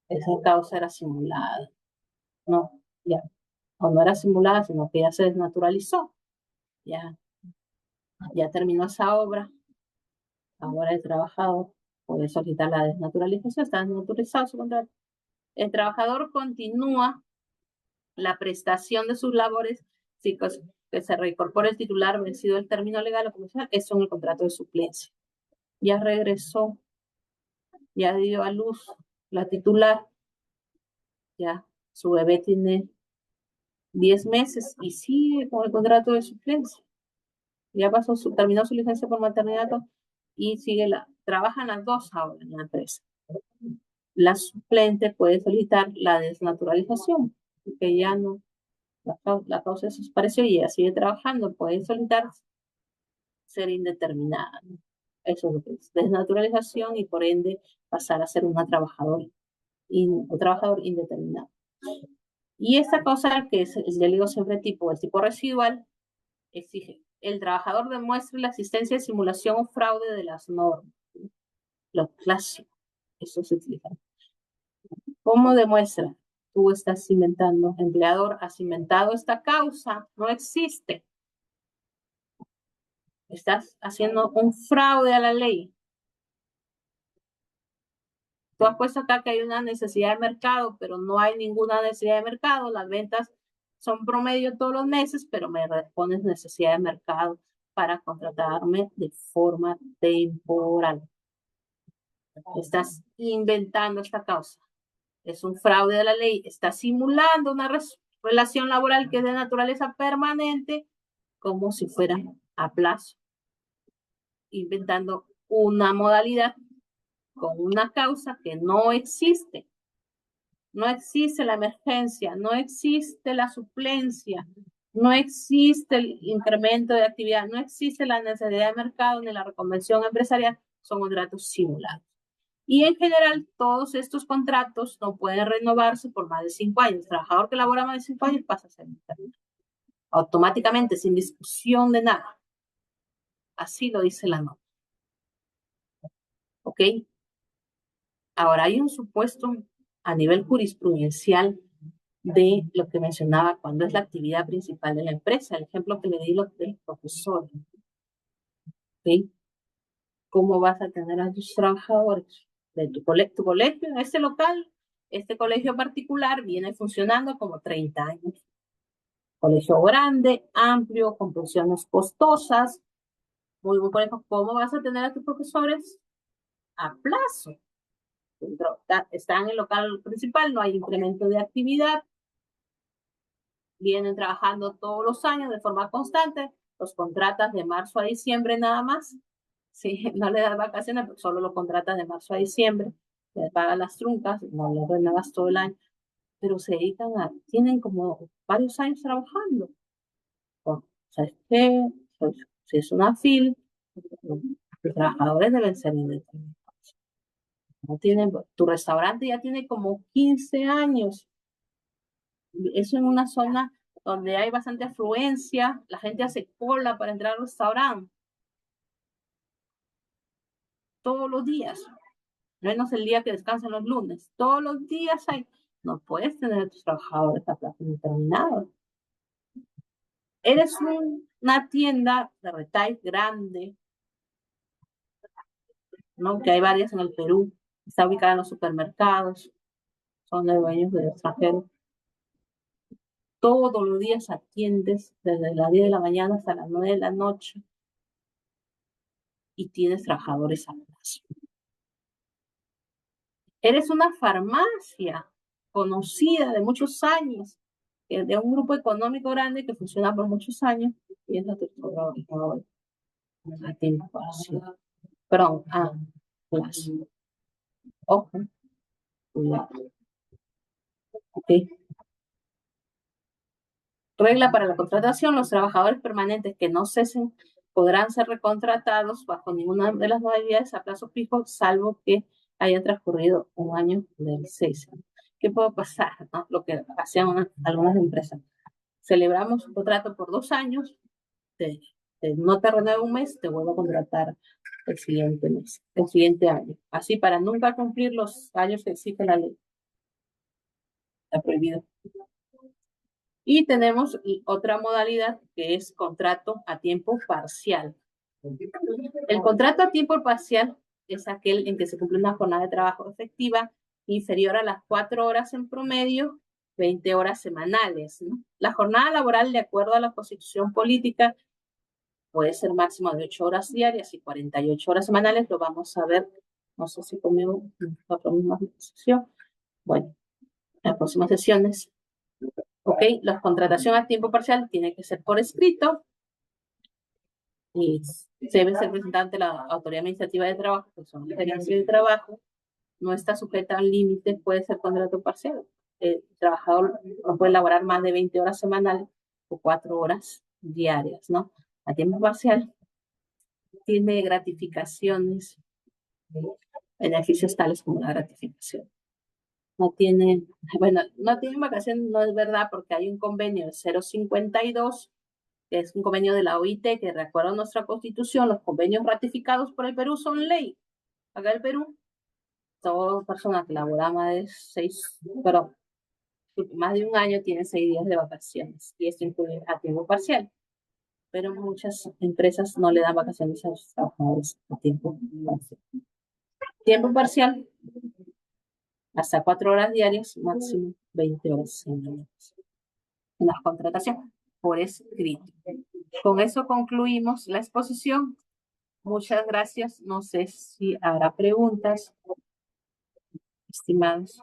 Esa causa era simulada. No, ya. O no era simulada, sino que ya se desnaturalizó. Ya terminó esa obra. Ahora el trabajador puede solicitar la desnaturalización, está desnaturalizado su contrato. El trabajador continúa la prestación de sus labores, sí, que se reincorpore el titular vencido el término legal o comercial, eso en el contrato de suplencia. Ya regresó, ya dio a luz la titular, ya su bebé tiene 10 meses y sigue con el contrato de suplencia. Ya terminó su licencia por maternidad y trabajan las dos ahora en la empresa. La suplente puede solicitar la desnaturalización, porque ya no, la causa desapareció y ella sigue trabajando, puede solicitar ser indeterminada. Eso es lo que es desnaturalización y por ende pasar a ser una trabajador indeterminado. Y esta cosa que es, yo digo siempre el tipo residual, exige el trabajador demuestre la existencia de simulación o fraude de las normas. Lo clásico, eso se utiliza. ¿Cómo demuestra? Tú estás inventando, empleador, has inventado esta causa, no existe. Estás haciendo un fraude a la ley. Tú has puesto acá que hay una necesidad de mercado, pero no hay ninguna necesidad de mercado. Las ventas son promedio todos los meses, pero me respondes necesidad de mercado para contratarme de forma temporal. Estás inventando esta causa. Es un fraude de la ley. Estás simulando una relación laboral que es de naturaleza permanente como si fuera a plazo. Inventando una modalidad con una causa que no existe. No existe la emergencia, no existe la suplencia, no existe el incremento de actividad, no existe la necesidad de mercado ni la reconversión empresarial, son contratos simulados. Y en general, todos estos contratos no pueden renovarse por más de 5 años. El trabajador que labora más de 5 años pasa a ser indeterminado. Automáticamente, sin discusión de nada. Así lo dice la norma. ¿Ok? Ahora hay un supuesto a nivel jurisprudencial de lo que mencionaba cuando es la actividad principal de la empresa, el ejemplo que le di del profesor. ¿Okay? cómo vas a tener a tus trabajadores de tu colegio en este local. Este colegio particular viene funcionando como 30 años. Colegio grande, amplio, con pensiones costosas. Muy buen colegio. ¿Cómo vas a tener a tus profesores? A plazo. Están en el local principal, no hay incremento de actividad. Vienen trabajando todos los años de forma constante. Los contratas de marzo a diciembre nada más. Sí, no le das vacaciones, solo lo contratas de marzo a diciembre. Le pagas las truncas, no lo renuevas todo el año. Pero se dedican tienen como varios años trabajando. ¿Sabes qué? Si es una FIL, los trabajadores deben ser independientes. No tienen, tu restaurante ya tiene como 15 años. Eso en una zona donde hay bastante afluencia, la gente hace cola para entrar al restaurante todos los días, menos el día que descansan los lunes. Todos los días hay. No puedes tener a tus trabajadores a plazo indeterminado. Eres una tienda de retail grande, ¿no? Que hay varias en el Perú. Está ubicada en los supermercados. Son de dueños de extranjeros. Todos los días atiendes desde las 10 de la mañana hasta las 9 de la noche y tienes trabajadores a plazo. Eres una farmacia conocida de muchos años, de un grupo económico grande que funciona por muchos años y es la trabajadora a tiempo parcial. Perdón, a plazo. Ojo, cuidado. Ok. Regla para la contratación: los trabajadores permanentes que no cesen podrán ser recontratados bajo ninguna de las modalidades a plazo fijo, salvo que haya transcurrido un año del 6 años. ¿Qué puede pasar? ¿No? Lo que hacían algunas empresas. Celebramos un contrato por 2 años, no te renuevo un mes, te vuelvo a contratar el siguiente mes, el siguiente año. Así, para nunca cumplir los años que exige la ley. Está prohibido. Y tenemos otra modalidad que es contrato a tiempo parcial. El contrato a tiempo parcial es aquel en que se cumple una jornada de trabajo efectiva inferior a las 4 horas en promedio, 20 horas semanales, ¿no? La jornada laboral, de acuerdo a la Constitución política, puede ser máximo de 8 horas diarias y 48 horas semanales. Lo vamos a ver, no sé si conmigo en la próxima sesión. Bueno, en las próximas sesiones. Ok, la contratación a tiempo parcial tiene que ser por escrito y se debe ser presentada ante la Autoridad Administrativa de Trabajo, que son la Gerencia de Trabajo. No está sujeta a un límite, puede ser contrato parcial. El trabajador no puede elaborar más de 20 horas semanales o 4 horas diarias, ¿no? A tiempo parcial tiene gratificaciones, beneficios tales como la gratificación. No tienen, bueno, no tienen vacaciones, no es verdad, porque hay un convenio de 052, que es un convenio de la OIT, que de acuerdo a nuestra Constitución, los convenios ratificados por el Perú son ley. Acá en el Perú, toda persona que labora más de un año tiene 6 días de vacaciones, y esto incluye a tiempo parcial. Pero muchas empresas no le dan vacaciones a sus trabajadores a tiempo parcial. Tiempo parcial, hasta 4 horas diarias, máximo 20 horas semanales. En la contratación por escrito. Con eso concluimos la exposición. Muchas gracias. No sé si habrá preguntas, estimados.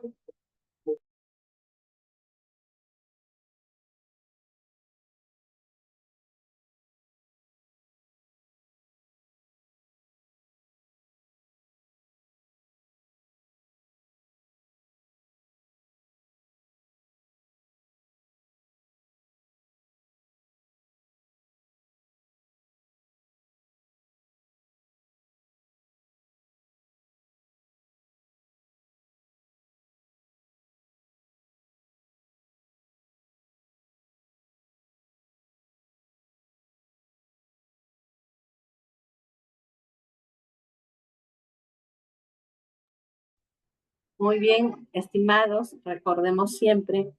Muy bien, estimados, recordemos siempre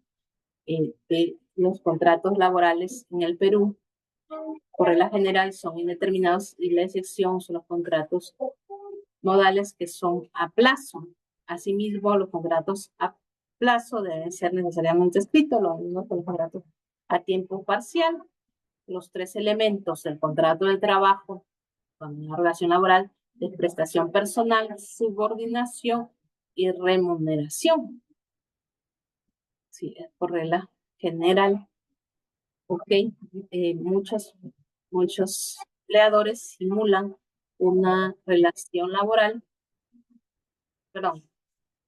que los contratos laborales en el Perú por regla general son indeterminados y la excepción son los contratos modales que son a plazo. Asimismo, los contratos a plazo deben ser necesariamente escritos, lo mismo que los contratos a tiempo parcial. Los tres elementos del contrato de trabajo con una relación laboral de prestación personal, subordinación y remuneración. Sí, es por regla general. Ok, muchos empleadores simulan una relación laboral, perdón,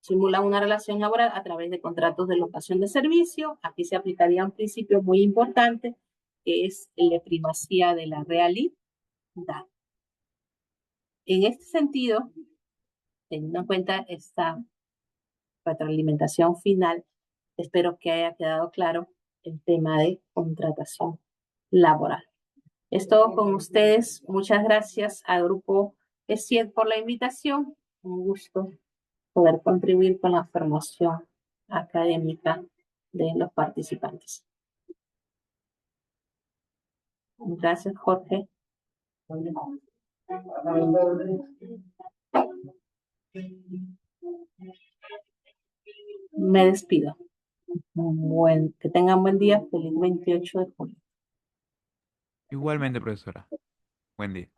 simulan una relación laboral a través de contratos de locación de servicio. Aquí se aplicaría un principio muy importante, que es el de primacía de la realidad. En este sentido, teniendo en cuenta esta retroalimentación final, espero que haya quedado claro el tema de contratación laboral. Es todo con ustedes. Muchas gracias al grupo ESIED por la invitación. Un gusto poder contribuir con la formación académica de los participantes. Gracias, Jorge. Me despido. Que tengan buen día. Feliz 28 de julio. Igualmente, profesora. Buen día.